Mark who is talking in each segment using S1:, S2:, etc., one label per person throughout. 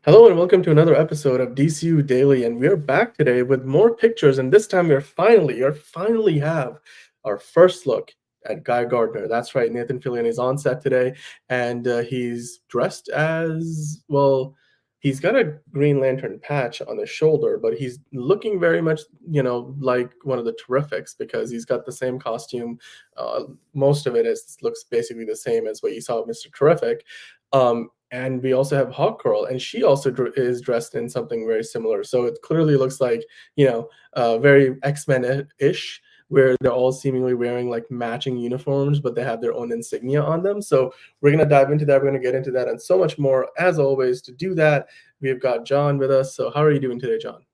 S1: Hello and welcome to another episode of DCU Daily, and we're back today with more pictures. And this time, you finally have our first look at Guy Gardner. That's right, Nathan Fillion is on set today, and he's dressed as well. He's got a Green Lantern patch on his shoulder, but he's looking very much, like one of the Terrifics because he's got the same costume. Most of it looks basically the same as what you saw with Mr. Terrific. And we also have Hawkgirl, and she also is dressed in something very similar. So it clearly looks like, very X-Men-ish, where they're all seemingly wearing like matching uniforms, but they have their own insignia on them. So we're going to dive into that. We're going to get into that and so much more. As always, to do that, we've got John with us. So how are you doing today, John?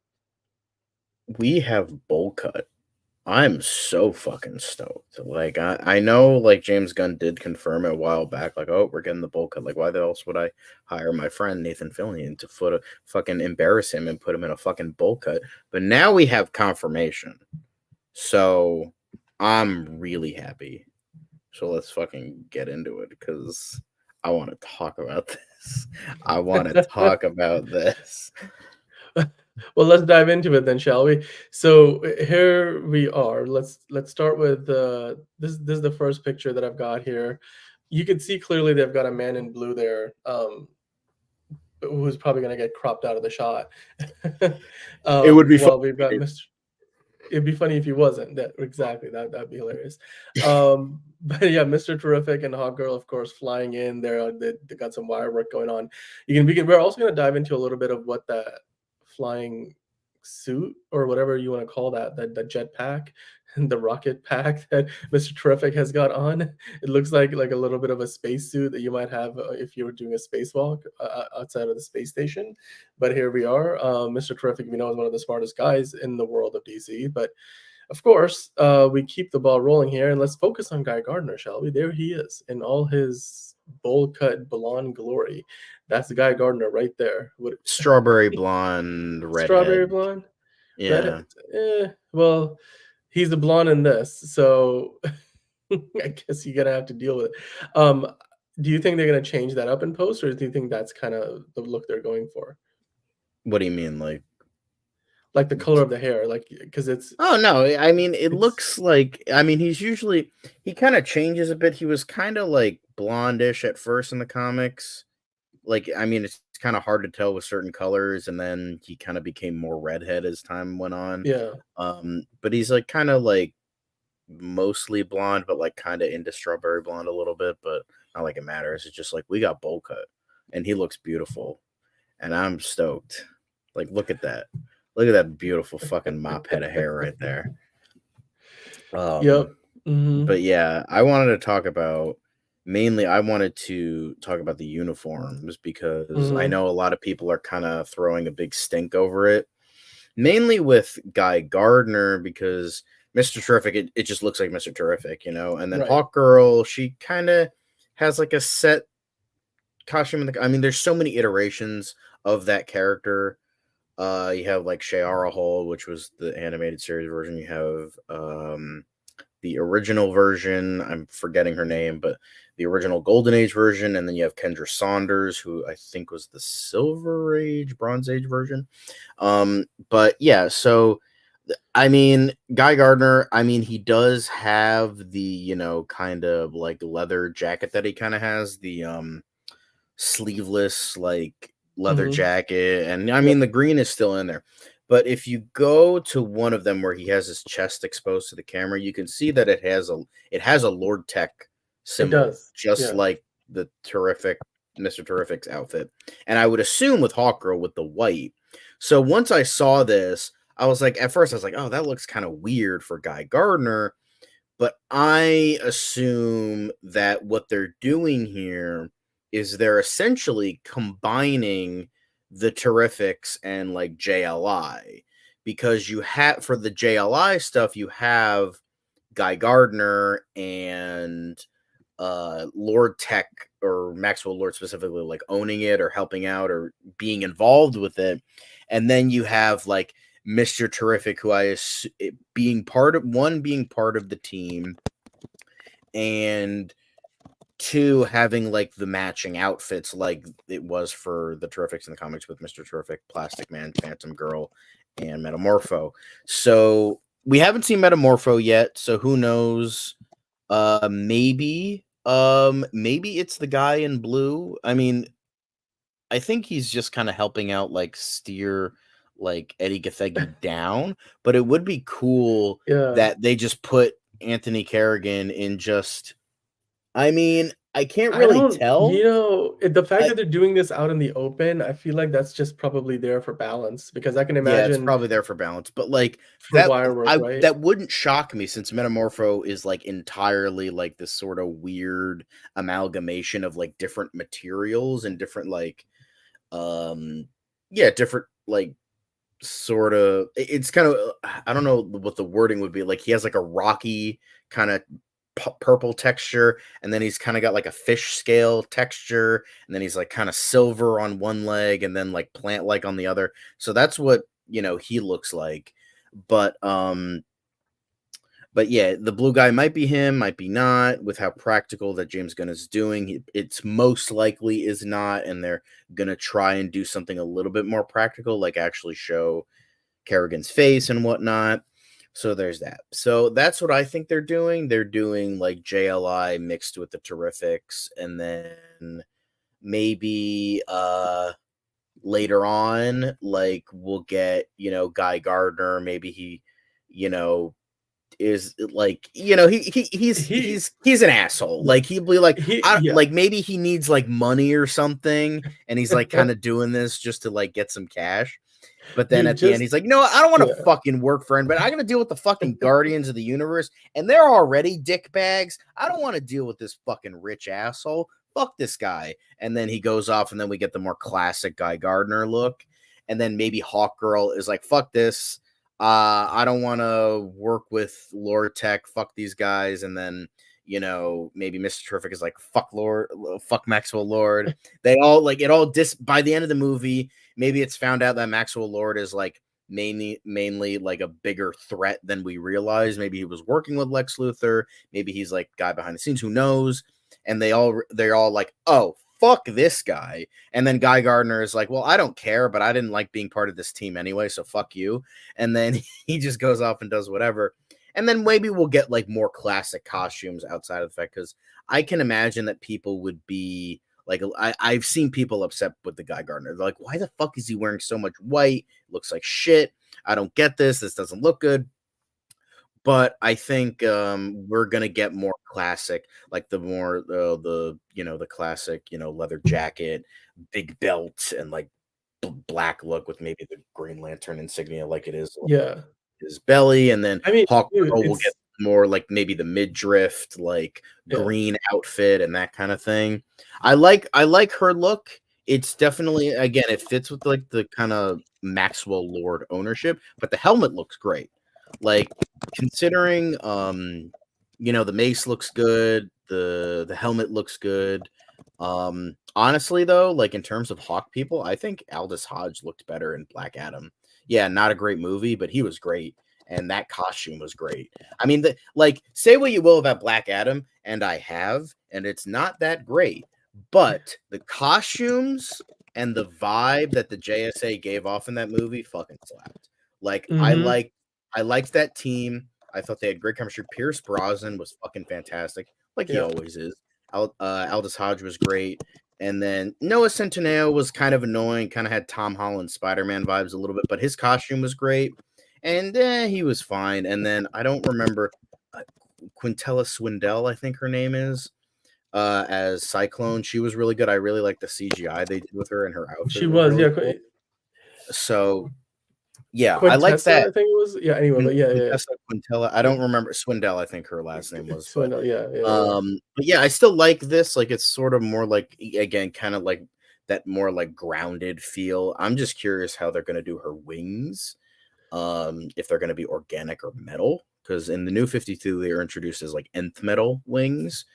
S2: We have bowl cut. I'm so fucking stoked. Like I know like James Gunn did confirm it a while back, like, oh, we're getting the bowl cut. Like, why the else would I hire my friend Nathan Fillion to fucking embarrass him and put him in a fucking bowl cut? But now we have confirmation. So I'm really happy. So let's fucking get into it because I want to talk about this. I want to talk about this.
S1: Well, let's dive into it then, shall we? So here we are. Let's start with this. This is the first picture that I've got here. You can see clearly they've got a man in blue there, who's probably going to get cropped out of the shot.
S2: It would be fun.
S1: Well, we've got Mr. It'd be funny if he wasn't. That'd be hilarious. But yeah, Mr. Terrific and Hawkgirl, of course, flying in. They got some wire work going on. We're also going to dive into a little bit of what that flying suit or whatever you want to call that jet pack and the rocket pack that Mr. Terrific has got on. It looks like a little bit of a space suit that you might have if you were doing a spacewalk outside of the space station. But here we are. Mr. Terrific, we know, is one of the smartest guys in the world of DC. But of course, we keep the ball rolling here, and let's focus on Guy Gardner, shall we? There he is in all his bowl cut blonde glory. That's the Guy Gardner right there.
S2: Strawberry blonde,
S1: Strawberry
S2: redhead.
S1: blonde,
S2: Yeah.
S1: redhead. Well, he's the blonde in this, so I guess you're gonna have to deal with it. Do you think they're gonna change that up in post, or do you think that's kind of the look they're going for?
S2: What do you mean?
S1: Like the color of the hair, like because
S2: Oh no, I mean it
S1: it's
S2: looks like he kind of changes a bit. He was kind of like blondish at first in the comics. Like I mean it's kind of hard to tell with certain colors, and then he kind of became more redhead as time went on.
S1: yeah.
S2: But he's like kind of like mostly blonde, but like kind of into strawberry blonde a little bit, but not like it matters. It's just like we got bowl cut and he looks beautiful and I'm stoked. Like look at that. Look at that beautiful fucking mop head of hair right there.
S1: Yep.
S2: Um
S1: Hmm.
S2: but yeah, I wanted to talk about the uniforms because I
S1: Hmm.
S2: know a lot of people are kind of throwing a big stink over it. Mainly with Guy Gardner because Mr. Terrific, it just looks like Mr. Terrific, you know. And then
S1: Right.
S2: Hawkgirl, she kind of has like a set costume. I mean, there's so many iterations of that character. You have like Shayara Hall, which was the animated series version. You have the original version. I'm forgetting her name, but the original Golden Age version, and then you have Kendra Saunders, who I think was the Silver Age, Bronze Age version. But yeah, so I mean, Guy Gardner, I mean, he does have the, kind of like leather jacket that he kind of has, the sleeveless like leather
S1: Hmm.
S2: jacket, and I mean
S1: Yep.
S2: the green is still in there. But if you go to one of them where he has his chest exposed to the camera, you can see that it has a Lord Tech
S1: It
S2: symbol,
S1: does.
S2: just
S1: Yeah.
S2: like the terrific Mr. Terrific's outfit. And I would assume with Hawkgirl with the white. So once I saw this, I was like, at first I was like, oh, that looks kind of weird for Guy Gardner. But I assume that what they're doing here is they're essentially combining the Terrifics and like JLI, because you have for the JLI stuff you have Guy Gardner and Lord Tech or Maxwell Lord specifically like owning it or helping out or being involved with it, and then you have like Mr. Terrific, who being part of the team, and 2, having like the matching outfits like it was for the Terrifics in the comics with Mr. Terrific, Plastic Man, Phantom Girl, and Metamorpho. So we haven't seen Metamorpho yet, so who knows? Maybe it's the guy in blue. I mean, I think he's just kind of helping out, like steer like Eddie Gathegi down, but it would be cool
S1: Yeah.
S2: that they just put Anthony Kerrigan in just. I mean, I can't
S1: I
S2: really
S1: don't,
S2: tell.
S1: the fact
S2: I,
S1: that they're doing this out in the open, I feel like that's just probably there for balance, because I can
S2: yeah, it's
S1: imagine
S2: probably there for balance, but like
S1: for wire work, right?
S2: that wouldn't shock me since Metamorpho is like entirely like this sort of weird amalgamation of like different materials and different like different like sort of it's kind of I don't know what the wording would be. Like he has like a rocky kind of purple texture, and then he's kind of got like a fish scale texture, and then he's like kind of silver on one leg and then like plant like on the other. So that's what he looks like. But yeah, the blue guy might be him, might be not, with how practical that James Gunn is doing. It's most likely is not, and they're going to try and do something a little bit more practical, like actually show Kerrigan's face and whatnot. So there's that. So that's what I think they're doing. They're doing like JLI mixed with the Terrifics, and then maybe later on, like we'll get, Guy Gardner. Maybe he, is like
S1: He
S2: he's an asshole. Like he'll be like
S1: yeah.
S2: like maybe he needs like money or something, and he's like kind of doing this just to like get some cash. But then
S1: Dude,
S2: at the end,
S1: just
S2: he's like, "No, I don't want to
S1: yeah.
S2: fucking work for anybody. I got to deal with the fucking Guardians of the Universe, and they're already dick bags. I don't want to deal with this fucking rich asshole. Fuck this guy." And then he goes off, and then we get the more classic Guy Gardner look. And then maybe Hawkgirl is like, "Fuck this. I don't want to work with Lord Tech. Fuck these guys." And then maybe Mr. Terrific is like, fuck Maxwell Lord. They all like it all by the end of the movie. Maybe it's found out that Maxwell Lord is like mainly like a bigger threat than we realize. Maybe he was working with Lex Luthor. Maybe he's like guy behind the scenes. Who knows? And they're all like, oh, fuck this guy. And then Guy Gardner is like, well, I don't care, but I didn't like being part of this team anyway, so fuck you. And then he just goes off and does whatever. And then maybe we'll get like more classic costumes outside of the fact, because I can imagine that people would be like, I've seen people upset with the Guy Gardner. They're like, why the fuck is he wearing so much white? It looks like shit. I don't get this. This doesn't look good. But I think we're gonna get more classic, like the more the classic leather jacket, big belt, and like black look with maybe the Green Lantern insignia, like it is
S1: Yeah.
S2: his belly, and then
S1: I mean,
S2: Hawkgirl
S1: dude,
S2: will get more like maybe the midriff, like
S1: yeah.
S2: green outfit and that kind of thing. I like her look. It's definitely, again, it fits with like the kind of Maxwell Lord ownership, but the helmet looks great. Like considering the mace looks good, the helmet looks good. Honestly though, like in terms of Hawk people, I think Aldous Hodge looked better in Black Adam. Yeah, not a great movie, but he was great, and that costume was great. I mean, say what you will about Black Adam, and I have, and it's not that great, but the costumes and the vibe that the JSA gave off in that movie fucking slapped. Like
S1: Mm-hmm.
S2: I liked that team. I thought they had great chemistry. Pierce Brosnan was fucking fantastic, like he
S1: Yeah.
S2: always is. Aldous Hodge was great. And then Noah Centineo was kind of annoying, kind of had Tom Holland Spider-Man vibes a little bit, but his costume was great. And he was fine. And then I don't remember Quintella Swindell, I think her name is, as Cyclone. She was really good. I really like the CGI they did with her, and her outfit
S1: She
S2: was
S1: was,
S2: really
S1: yeah.
S2: cool. So yeah, I like
S1: Quintessa, I
S2: that.
S1: think it was. Yeah, anyway, but yeah.
S2: Quintessa Quintella. I don't remember Swindell. I think her last name was, but
S1: Swindle, yeah.
S2: but yeah, I still like this. Like it's sort of more like, again, kind of like that more like grounded feel. I'm just curious how they're gonna do her wings. If they're gonna be organic or metal, because in the new 52 they are introduced as like nth metal wings,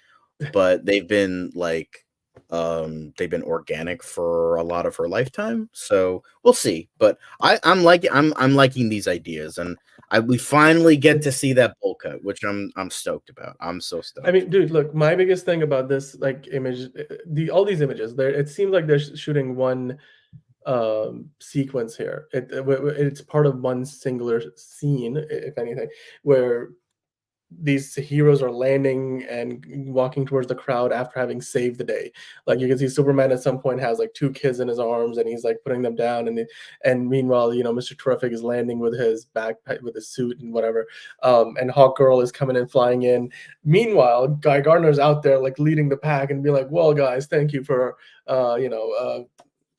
S2: but they've been like They've been organic for a lot of her lifetime, so we'll see. But I'm liking these ideas, and we finally get to see that bowl cut, which I'm stoked about. I'm so stoked.
S1: I mean, dude, look, my biggest thing about this like image, all these images, there, it seems like they're shooting one sequence here. It's part of one singular scene, if anything, where these heroes are landing and walking towards the crowd after having saved the day. Like you can see Superman at some point has like 2 kids in his arms and he's like putting them down, and meanwhile, you know, Mr. Terrific is landing with his backpack, with his suit and whatever, and Hawkgirl is coming in, flying in. Meanwhile, Guy Gardner's out there like leading the pack and be like, well guys, thank you for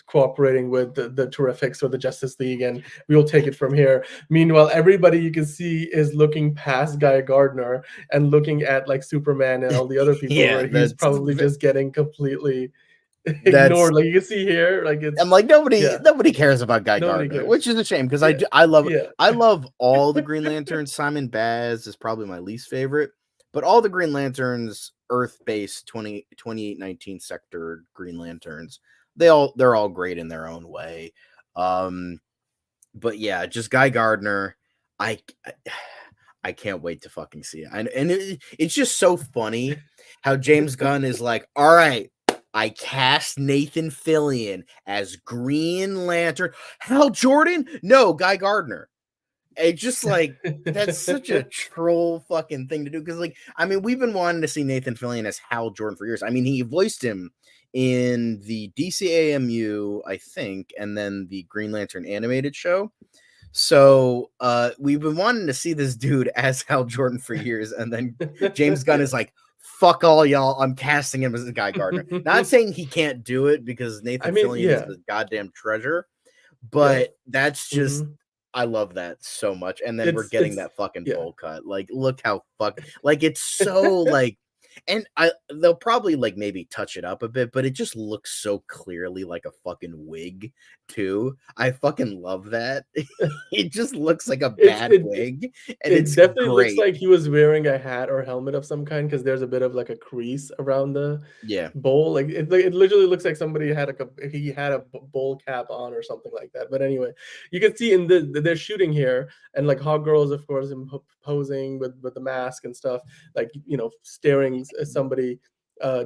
S1: cooperating with the Terrifics or the Justice League, and we'll take it from here. Meanwhile, everybody you can see is looking past Guy Gardner and looking at like Superman and all the other people,
S2: Yeah,
S1: where he's probably just getting completely ignored. Like you can see here, like it's.
S2: I'm like
S1: Yeah.
S2: nobody cares about Guy
S1: Nobody
S2: Gardner,
S1: cares.
S2: which is a shame because
S1: Yeah.
S2: I love
S1: Yeah.
S2: I love all the Green Lanterns. Simon Baz is probably my least favorite, but all the Green Lanterns, Earth-based 2819 sector Green Lanterns, they're all great in their own way. But yeah, just Guy Gardner, I can't wait to fucking see it. And it's just so funny how James Gunn is like, all right, I cast Nathan Fillion as Green Lantern. Hal Jordan? No, Guy Gardner. It's just like, that's such a troll fucking thing to do. Because, like, I mean, we've been wanting to see Nathan Fillion as Hal Jordan for years. I mean, he voiced him in the DCAMU, I think, and then the Green Lantern animated show. So we've been wanting to see this dude as Hal Jordan for years, and then James Gunn is like, fuck all y'all, I'm casting him as a Guy Gardner. Not saying he can't do it, because Nathan Fillion is a goddamn treasure, but that's just, I love that so much. And then we're getting that fucking bowl cut. Like, look how like, it's so like, and they'll probably like maybe touch it up a bit, but it just looks so clearly like a fucking wig too. I fucking love that. It just looks like a bad wig, and
S1: it definitely looks like he was wearing a hat or helmet of some kind, because there's a bit of like a crease around the bowl. Like it literally looks like somebody had a bowl cap on or something like that. But anyway, you can see in they're shooting here, and like Hawkgirl is of course posing with the mask and stuff, like, you know, staring somebody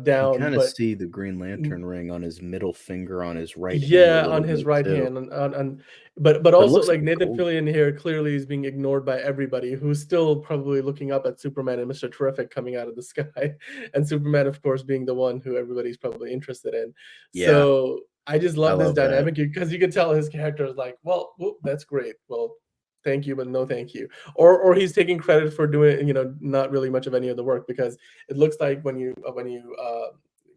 S1: down.
S2: You kind of see the Green Lantern ring on his middle finger on his right hand.
S1: On his right hand, but also like Nathan Fillion here clearly is being ignored by everybody, who's still probably looking up at Superman and Mr. Terrific coming out of the sky, and Superman of course being the one who everybody's probably interested in. So I just love this dynamic, because you can tell his character is like, well, that's great, well, thank you, but no thank you. Or he's taking credit for doing, you know, not really much of any of the work, because it looks like when you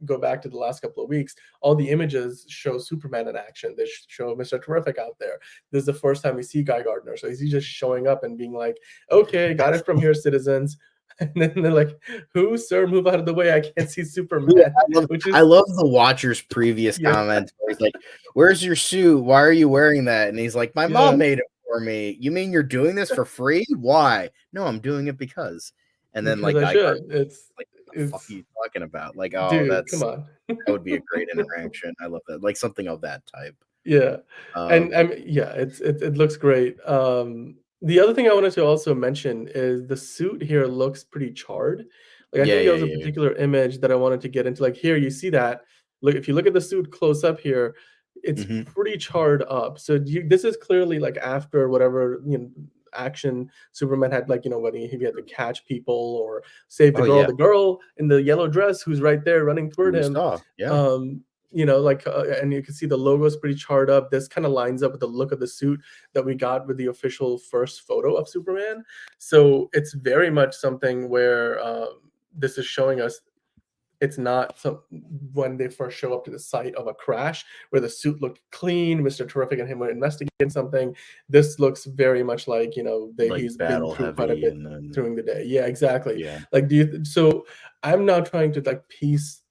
S1: go back to the last couple of weeks, all the images show Superman in action. They show Mr. Terrific out there. This is the first time we see Guy Gardner. So he's just showing up and being like, okay, got it from here, citizens. And then they're like, who, sir? Move out of the way. I can't see Superman.
S2: Yeah, I love the Watcher's previous comment. Where he's like, where's your suit? Why are you wearing that? And he's like, my mom made it for me. You mean you're doing this for free? Why? No, I'm doing it because. And then like, Guy Gardner, it's like, what the fuck are you talking about? Like, oh,
S1: dude, come on.
S2: That would be a great interaction. I love that. Like something of that type.
S1: Yeah. And it looks great. The other thing I wanted to also mention is the suit here looks pretty charred. Like I think there was a particular image that I wanted to get into. Like here, you see that. Look, if you look at the suit close up here, it's pretty charred up. So this is clearly like after whatever, you know, action Superman had, like, you know, when he had to catch people or save the girl. The girl in the yellow dress who's right there running toward him. You know, like, and you can see the logo is pretty charred up. This kind of lines up with the look of the suit that we got with the official first photo of Superman. So it's very much something where this is showing us it's not when they first show up to the site of a crash where the suit looked clean, Mr. Terrific and him were investigating something. This looks very much like, you know, he's been through quite a bit during the day. Yeah, exactly. Like, so I'm now trying to like piece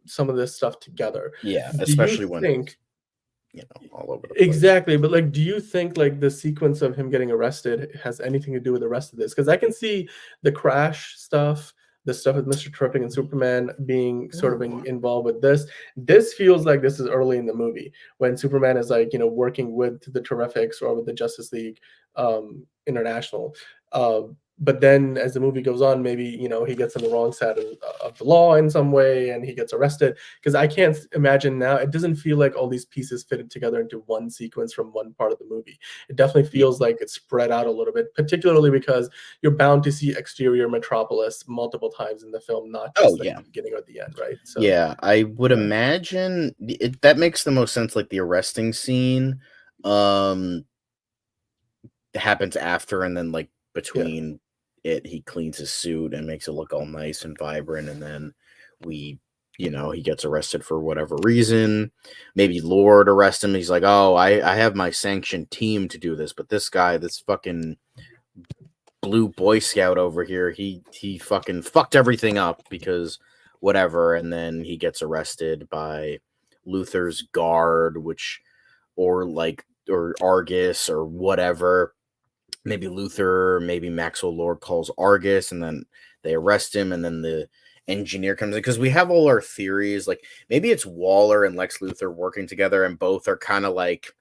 S1: some of this stuff together.
S2: Yeah, especially when you know, all over the place.
S1: Exactly. But like, do you think like the sequence of him getting arrested has anything to do with the rest of this? Because I can see the crash stuff, the stuff with Mr. Terrific and Superman being sort of involved with this feels like this is early in the movie when Superman is like, working with the Terrifics or with the Justice League International. But then as the movie goes on, maybe, he gets on the wrong side of the law in some way and he gets arrested. Because I can't imagine now, it doesn't feel like all these pieces fit together into one sequence from one part of the movie. It definitely feels like it's spread out a little bit, particularly because you're bound to see exterior Metropolis multiple times in the film, not just at the beginning or the end, right?
S2: So yeah, I would imagine that makes the most sense. Like the arresting scene happens after, and then like between he cleans his suit and makes it look all nice and vibrant, and then he gets arrested for whatever reason. Maybe Lord arrests him. He's like, oh, I have my sanctioned team to do this, but this guy, this fucking blue Boy Scout over here, he fucking fucked everything up because whatever. And then he gets arrested by Luthor's guard, or Argus or whatever. Maybe Luthor, maybe Maxwell Lord calls Argus, and then they arrest him, and then the engineer comes in, because we have all our theories. Like maybe it's Waller and Lex Luthor working together, and both are kind of like,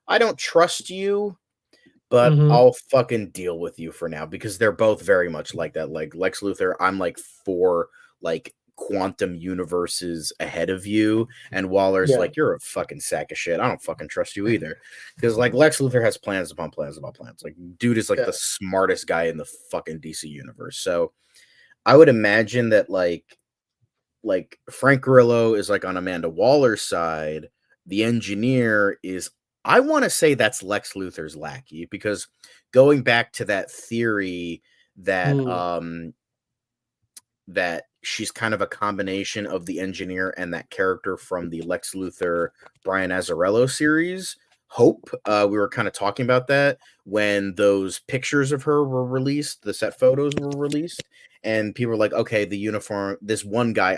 S2: I don't trust you, but I'll fucking deal with you for now, because they're both very much like that. Like Lex Luthor, I'm like 4 like quantum universes ahead of you, and Waller's like, you're a fucking sack of shit. I don't fucking trust you either, because like Lex Luthor has plans upon plans upon plans. Like dude is like the smartest guy in the fucking DC universe. So I would imagine that like Frank Grillo is like on Amanda Waller's side. The engineer is, I want to say that's Lex Luthor's lackey, because going back to that theory that that she's kind of a combination of the engineer and that character from the Lex Luthor Brian Azzarello series, Hope. We were kind of talking about that when those pictures of her were released, the set photos were released, and people were like, okay, the uniform, this one guy,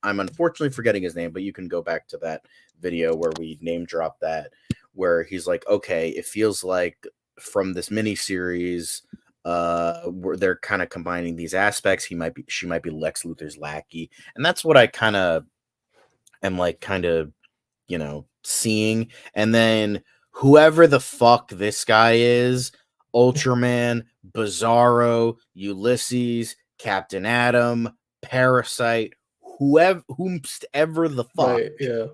S2: I'm unfortunately forgetting his name, but you can go back to that video where we name drop that, where he's like, okay, it feels like from this mini series, where they're kind of combining these aspects. She might be Lex Luthor's lackey, and that's what I kind of am like, seeing. And then whoever the fuck this guy is, Ultraman, Bizarro, Ulysses, Captain Atom, Parasite, whomever the fuck.
S1: Right,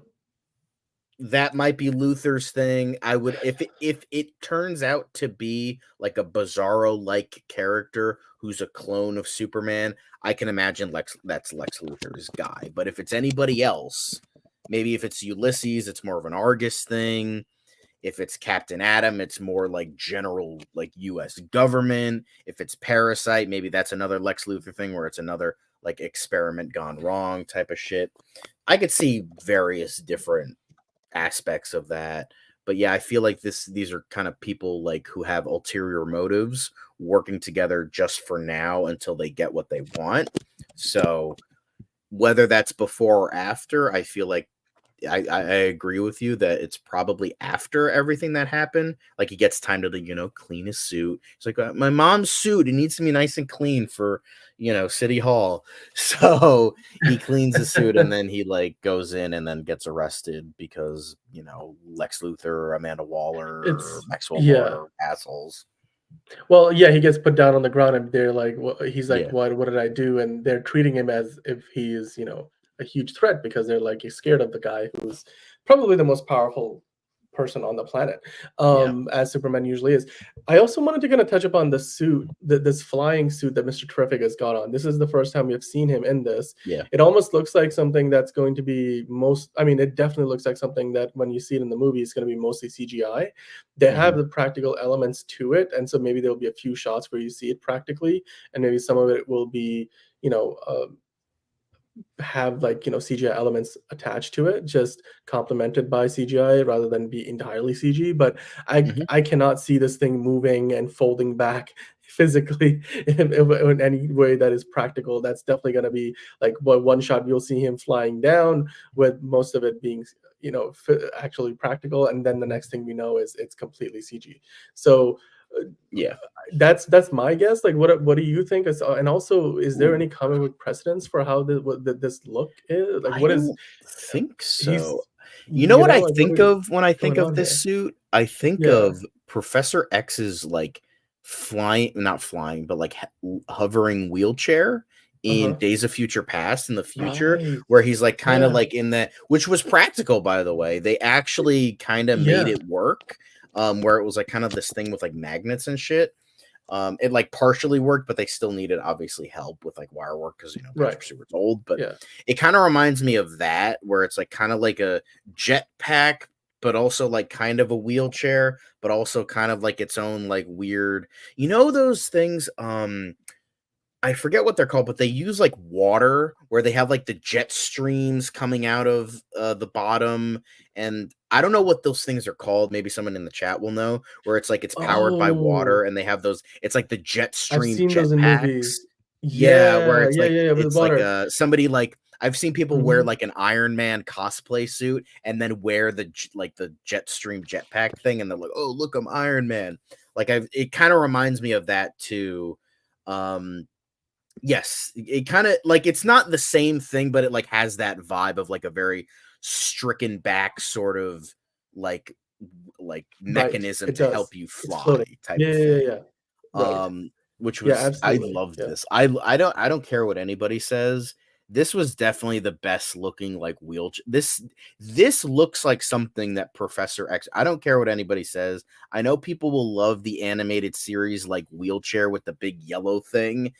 S2: that might be Luthor's thing. I would, if it turns out to be like a Bizarro-like character who's a clone of Superman, I can imagine that's Lex Luthor's guy. But if it's anybody else, maybe if it's Ulysses, it's more of an Argus thing. If it's Captain Atom, it's more like general, like U.S. government. If it's Parasite, maybe that's another Lex Luthor thing where it's another like experiment gone wrong type of shit. I could see various different aspects of that, but yeah, I feel like these are kind of people like who have ulterior motives working together just for now until they get what they want. So whether that's before or after, I feel like I agree with you that it's probably after everything that happened. Like he gets time to clean his suit. It's like, my mom's suit, it needs to be nice and clean for City Hall. So he cleans his suit, and then he like goes in and then gets arrested because Lex Luthor, Amanda Waller, Maxwell Lord, assholes.
S1: Well, yeah, he gets put down on the ground, and they're like, he's like, what did I do? And they're treating him as if he is a huge threat, because they're like, he's scared of the guy who's probably the most powerful person on the planet, as Superman usually is. I also wanted to kind of touch upon the suit, this flying suit that Mr. Terrific has got on. This is the first time we've seen him in this. It almost looks like something that's going to be it definitely looks like something that when you see it in the movie, it's going to be mostly CGI. They have the practical elements to it, and so maybe there'll be a few shots where you see it practically, and maybe some of it will be have CGI elements attached to it, just complemented by CGI rather than be entirely CG. But I cannot see this thing moving and folding back physically in any way that is practical. That's definitely going to be like one shot you'll see him flying down, with most of it being actually practical, and then the next thing we know is it's completely CG. So
S2: Yeah.
S1: That's my guess. Like, what do you think? And also, is there any comic book precedence for how this look is? Like,
S2: I
S1: what is
S2: don't think so.
S1: he's
S2: You know what I
S1: like what
S2: think
S1: is
S2: of when I think
S1: going
S2: of
S1: on
S2: this
S1: here?
S2: suit? I think
S1: Yeah.
S2: of Professor X's like flying, not flying, but like hovering wheelchair in
S1: Uh-huh.
S2: Days of Future Past in the future,
S1: Right.
S2: where he's like kind of
S1: Yeah.
S2: like in the, which was practical, by the way. They actually kind of made
S1: Yeah.
S2: it work, where it was like kind of this thing with like magnets and shit. It like partially worked, but they still needed obviously help with like wire work because
S1: Right.
S2: Patrick Stewart's old. But
S1: Yeah.
S2: it kind of reminds me of that, where it's like kind of like a jetpack, but also like kind of a wheelchair, but also kind of like its own like weird, those things. I forget what they're called, but they use like water where they have like the jet streams coming out of the bottom. And I don't know what those things are called. Maybe someone in the chat will know, where it's like it's powered by
S1: Oh,
S2: water and they have those, it's like the jet
S1: I've
S2: stream
S1: seen those in
S2: jetpacks.
S1: movies.
S2: Yeah, where
S1: Yeah,
S2: it's
S1: yeah,
S2: like
S1: yeah, yeah, with the water.
S2: somebody like I've seen people wear
S1: Mhm.
S2: like an Iron Man cosplay suit and then wear like the jet stream jetpack thing, and they're like, "Oh, look, I'm Iron Man." Like it kind of reminds me of that too. Um, Yes, it kind of like it's not the same thing, but it like has that vibe of like a very stricken back sort of like
S1: Right.
S2: mechanism
S1: It
S2: to help
S1: does.
S2: you
S1: It's floating.
S2: fly type
S1: Yeah,
S2: of
S1: yeah, yeah,
S2: thing.
S1: yeah. Right.
S2: Which
S1: Yeah,
S2: was, I
S1: absolutely.
S2: loved
S1: Yeah.
S2: this. I don't care what anybody says. This was definitely the best looking like wheelchair. This looks like something that Professor X. I don't care what anybody says. I know people will love the animated series like wheelchair with the big yellow thing.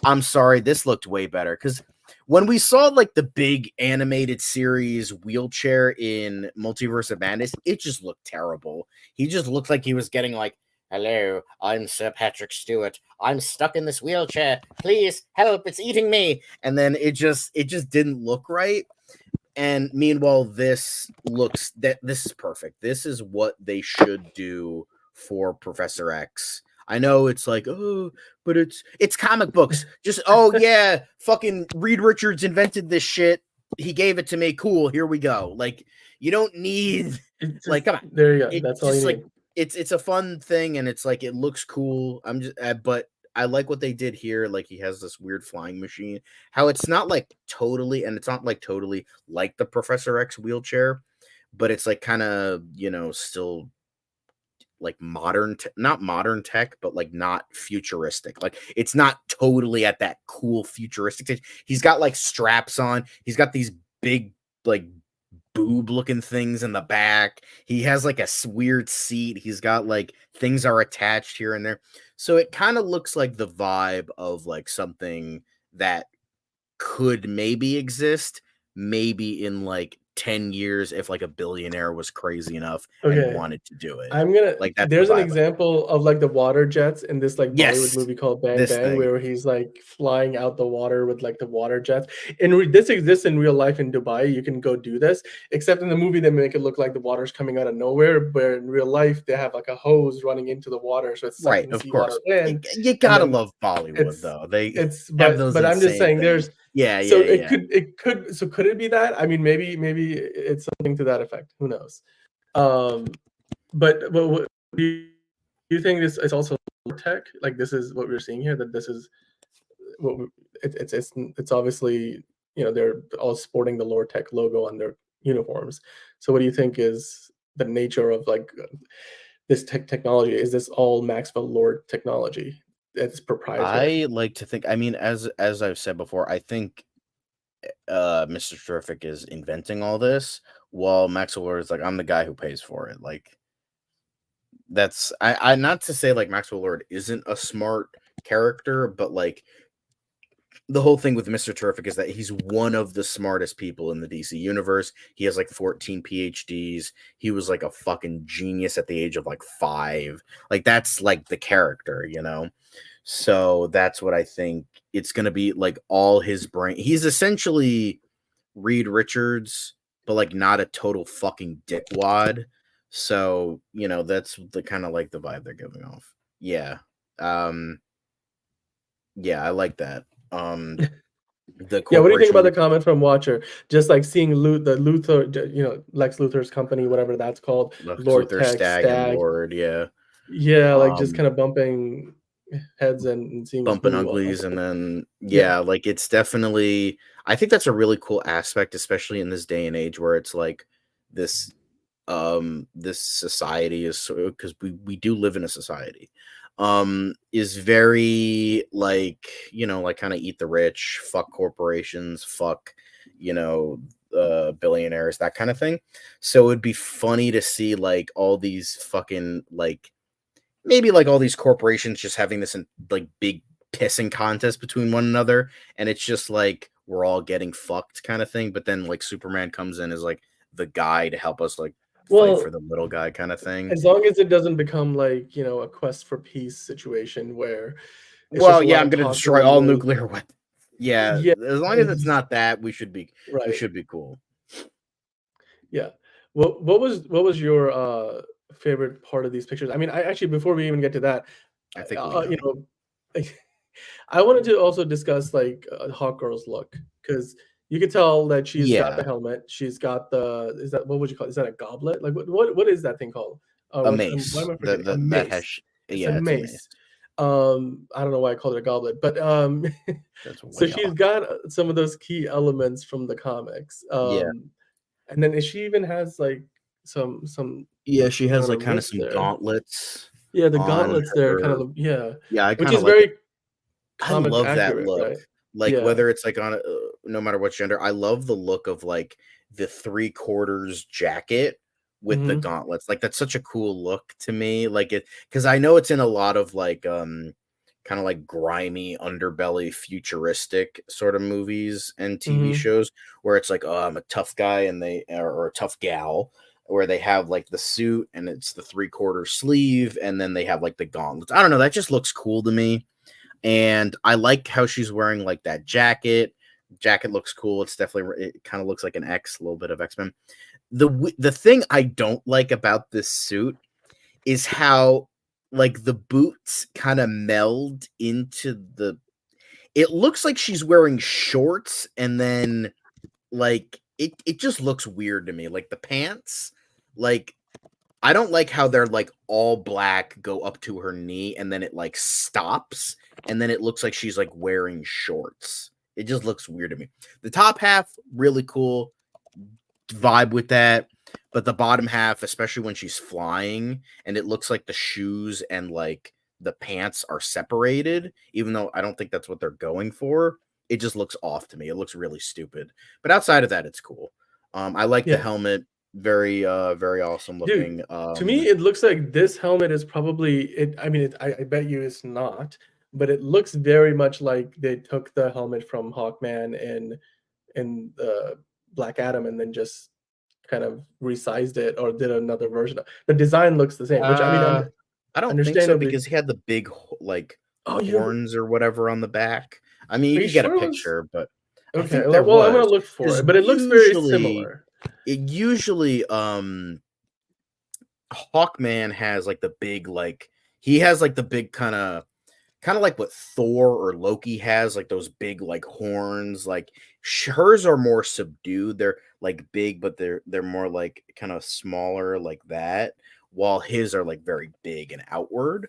S2: I'm sorry, this looked way better because when we saw like the big animated series wheelchair in Multiverse of Madness, it just looked terrible. He just looked like he was getting like, "Hello, I'm Sir Patrick Stewart. I'm stuck in this wheelchair. Please help! It's eating me." And then it just didn't look right. And meanwhile, this is perfect. This is what they should do for Professor X. I know it's like, oh, but it's comic books. Just, oh yeah, fucking Reed Richards invented this shit. He gave it to me. Cool, here we go. Like, you don't need
S1: It's
S2: like,
S1: just
S2: come on.
S1: there you go.
S2: It
S1: That's all you
S2: just like
S1: need.
S2: it's a fun thing, and it's like it looks cool. I'm just but I like what they did here. Like he has this weird flying machine. How it's not like totally, and it's not like totally like the Professor X wheelchair, but it's like kind of still like modern, not modern tech, but like not futuristic. Like it's not totally at that cool futuristic stage. He's got like straps on. He's got these big like boob looking things in the back. He has like a weird seat. He's got like things are attached here and there. So it kind of looks like the vibe of like something that could maybe exist, maybe in like 10 years if like a billionaire was crazy enough and
S1: Okay.
S2: wanted to do it.
S1: I'm gonna
S2: Like that's the
S1: there's an
S2: vibe.
S1: example of, like, the water jets in this, like, Bollywood
S2: Yes,
S1: movie called Bang
S2: this
S1: Bang,
S2: thing.
S1: where he's, like, flying out the water with, like, the water jets. This exists in real life in Dubai, you can go do this, except in the movie, they make it look like the water's coming out of nowhere, but in real life, they have, like, a hose running into the water, so it's
S2: Right,
S1: sucking
S2: of
S1: seawater
S2: course.
S1: in,
S2: You
S1: and
S2: gotta
S1: then
S2: love Bollywood
S1: it's
S2: though. They
S1: it's
S2: have
S1: but
S2: those
S1: I'm just
S2: insane
S1: saying
S2: things.
S1: there's
S2: Yeah,
S1: so
S2: yeah, yeah.
S1: could it be that? I mean, maybe it's something to that effect, who knows? Um, but what do you think this is also tech? Like this is what we're seeing here. That this is what it's obviously they're all sporting the Lore Tech logo on their uniforms. So what do you think is the nature of like this technology? Is this all Maxwell Lore technology? It's proprietary.
S2: I like to think, I mean, as I've said before, I think Mr. Terrific is inventing all this while Maxwell Lord is like, I'm the guy who pays for it. Like that's I not to say like Maxwell Lord isn't a smart character, but like the whole thing with Mr. Terrific is that he's one of the smartest people in the DC universe. He has like 14 PhDs. He was like a fucking genius at the age of like 5. Like that's like the character. So that's what I think it's going to be, like all his brain. He's essentially Reed Richards, but like not a total fucking dickwad. So, that's the kind of like the vibe they're giving off. Yeah. Um yeah, I like that. The
S1: Yeah, what do you think
S2: corporation
S1: about
S2: with
S1: the comment from Watcher? Just like seeing the Luthor, Lex Luthor's company, whatever that's called,
S2: Lex
S1: Lord
S2: Luthor,
S1: Tech,
S2: Stag, and
S1: Stag.
S2: Lord, yeah.
S1: Yeah, like just
S2: Um,
S1: kind of bumping heads and seeing
S2: bumping
S1: who
S2: uglies, and then
S1: yeah.
S2: yeah, like it's definitely. I think that's a really cool aspect, especially in this day and age where it's like this this society is so because we do live in a society is very like like kind of eat the rich, fuck corporations, fuck you know billionaires, that kind of thing. So it'd be funny to see like all these fucking like maybe like all these corporations just having this like big pissing contest between one another, and it's just like we're all getting fucked kind of thing. But then like Superman comes in as like the guy to help us like fight for
S1: Well,
S2: the little guy kind of thing.
S1: as long as it doesn't become like, a quest for peace situation where it's just
S2: Well,
S1: a
S2: yeah,
S1: lot
S2: I'm
S1: of
S2: gonna
S1: talking
S2: destroy
S1: in
S2: all
S1: the
S2: nuclear weapons. Yeah,
S1: yeah,
S2: as long as it's
S1: it's
S2: not that, we
S1: right.
S2: should be cool.
S1: Yeah. What was your favorite part of these pictures? I mean, I actually before we even get to that,
S2: I think we
S1: you
S2: know.
S1: know, I wanted to also discuss like Hawkgirl's look because you could tell that she's got the
S2: Yeah,
S1: helmet. She's got the is that what would you call it? Is that a goblet? Like what is that thing called?
S2: a
S1: Why
S2: mace.
S1: am I forgetting? A
S2: That has
S1: mace. It's a
S2: yeah, it's a
S1: mace.
S2: mace.
S1: I don't know why I called it a goblet, but
S2: That's
S1: so
S2: way
S1: she's
S2: off.
S1: got some of those key elements from the comics.
S2: Yeah.
S1: And then she even has like some
S2: Yeah, she has
S1: on her
S2: like kind of
S1: wrist
S2: some
S1: there.
S2: gauntlets
S1: Yeah, the
S2: on
S1: gauntlets there kind
S2: her.
S1: of yeah,
S2: Yeah, I
S1: which
S2: kind
S1: is
S2: of like it.
S1: very
S2: I
S1: comic
S2: love that
S1: accurate,
S2: look.
S1: right?
S2: Like
S1: Yeah.
S2: whether it's like on a, no matter what gender, I love the look of like the 3/4 jacket with the
S1: Mhm.
S2: gauntlets. Like that's such a cool look to me. Like it because I know it's in a lot of like kind of like grimy underbelly futuristic sort of movies and TV
S1: Mhm.
S2: shows where it's like, oh, I'm a tough guy and they or a tough gal where they have like the suit and it's the 3/4 sleeve and then they have like the gauntlets. I don't know, that just looks cool to me. And I like how she's wearing like that jacket. Jacket looks cool. It's definitely it kind of looks like an X, a little bit of X-Men. The thing I don't like about this suit is how like the boots kind of meld into the it looks like she's wearing shorts and then like it just looks weird to me. Like the pants, like I don't like how they're like all black, go up to her knee, and then it like stops, and then it looks like she's like wearing shorts. It just looks weird to me. The top half, really cool, vibe with that. But the bottom half, especially when she's flying, and it looks like the shoes and like the pants are separated, even though I don't think that's what they're going for. It just looks off to me. It looks really stupid. But outside of that, it's cool. I like the
S1: Yeah.
S2: helmet. Very awesome
S1: Dude,
S2: looking.
S1: to me, it looks like this helmet is probably it. I mean, I bet you it's not, but it looks very much like they took the helmet from Hawkman and Black Adam and then just kind of resized it or did another version. The design looks the same, which I mean,
S2: Uh, I don't think so
S1: understandably.
S2: because he had the big like
S1: Oh,
S2: horns or whatever on the back. I mean,
S1: are
S2: you
S1: you
S2: could get a
S1: sure it was
S2: picture, but I
S1: okay?
S2: think there
S1: Well, I'm gonna
S2: was
S1: look for
S2: because
S1: it, but it looks very similar.
S2: it usually Hawkman has like the big like he has like the big kind of like what Thor or Loki has, like those big like horns. Like hers are more subdued. They're like big, but they're more like kind of smaller like that. While his are like very big and outward.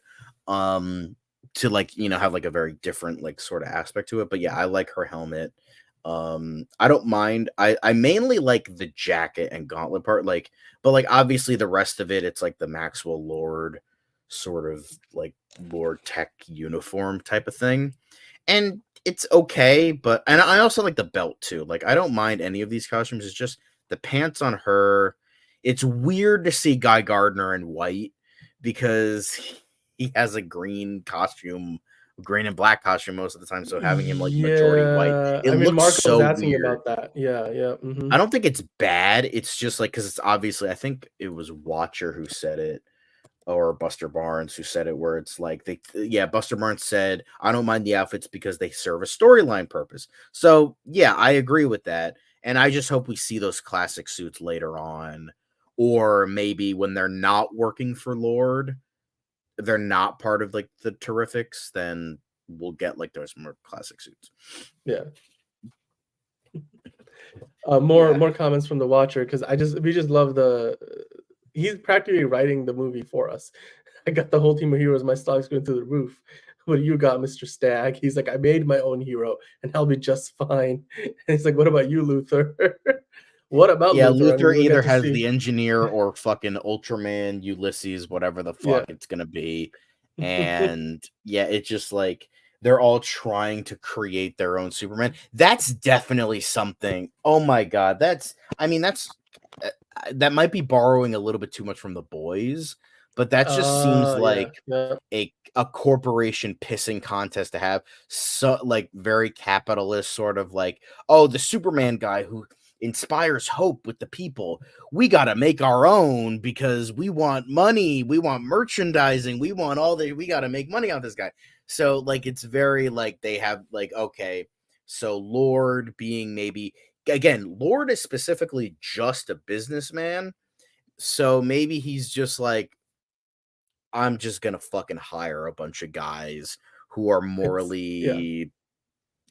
S2: To like have like a very different like sort of aspect to it. But yeah, I like her helmet. I don't mind. I mainly like the jacket and gauntlet part, like, but like obviously the rest of it, it's like the Maxwell Lord sort of like Lord Tech uniform type of thing. And it's okay, but and I also like the belt too. Like I don't mind any of these costumes. It's just the pants on her. It's weird to see Guy Gardner in white because he has a green and black costume most of the time. So having him like majority white,
S1: Yeah,
S2: it
S1: I mean,
S2: looks
S1: Marco was
S2: so
S1: asking
S2: weird.
S1: about that. Yeah, yeah.
S2: I don't think it's bad. It's just like because it's obviously I think it was Watcher who said it or Buster Barnes who said it, where it's like Buster Barnes said, I don't mind the outfits because they serve a storyline purpose. So yeah, I agree with that. And I just hope we see those classic suits later on. Or maybe when they're not working for Lord, they're not part of like the Terrifics, then we'll get like those more classic suits.
S1: Yeah.
S2: Yeah.
S1: More comments from the watcher because we just love the he's practically writing the movie for us. I got the whole team of heroes. My stock's going through the roof. What do you got, Mr. Stag? He's like, I made my own hero, and I'll be just fine. And he's like, what about you, Luther? What about
S2: Yeah,
S1: Luther? And
S2: Luther
S1: we'll
S2: either
S1: get to
S2: has
S1: see.
S2: the engineer or fucking Ultraman, Ulysses, whatever the
S1: Yeah.
S2: fuck it's gonna be. And yeah, it's just like they're all trying to create their own Superman. That's definitely something. Oh my god, that's that might be borrowing a little bit too much from the boys, but that just seems
S1: Yeah,
S2: like
S1: yeah.
S2: a corporation pissing contest to have. So like very capitalist sort of like, oh, the Superman guy who inspires hope with the people. We got to make our own because we want money, we want merchandising, we want we got to make money on this guy. So like it's very like they have like, okay, so Lord being maybe again, Lord is specifically just a businessman. So maybe he's just like, I'm just gonna fucking hire a bunch of guys who are
S1: Yeah.
S2: morally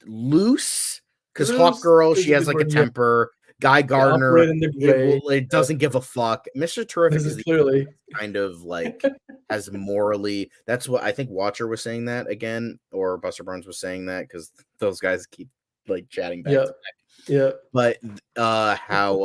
S2: loose. Because
S1: Loose
S2: Hawkgirl,
S1: is
S2: she
S1: a
S2: has
S1: good
S2: like a
S1: word. Yeah.
S2: temper. Guy
S1: They operate
S2: Gardner,
S1: in the gray.
S2: it doesn't give a fuck. Mr.
S1: This
S2: Terrific
S1: is
S2: is the
S1: clearly.
S2: kind of like has morally. That's what I think. Watcher was saying that again, or Buster Barnes was saying that because those guys keep like chatting back
S1: Yeah.
S2: to back.
S1: Yeah.
S2: But how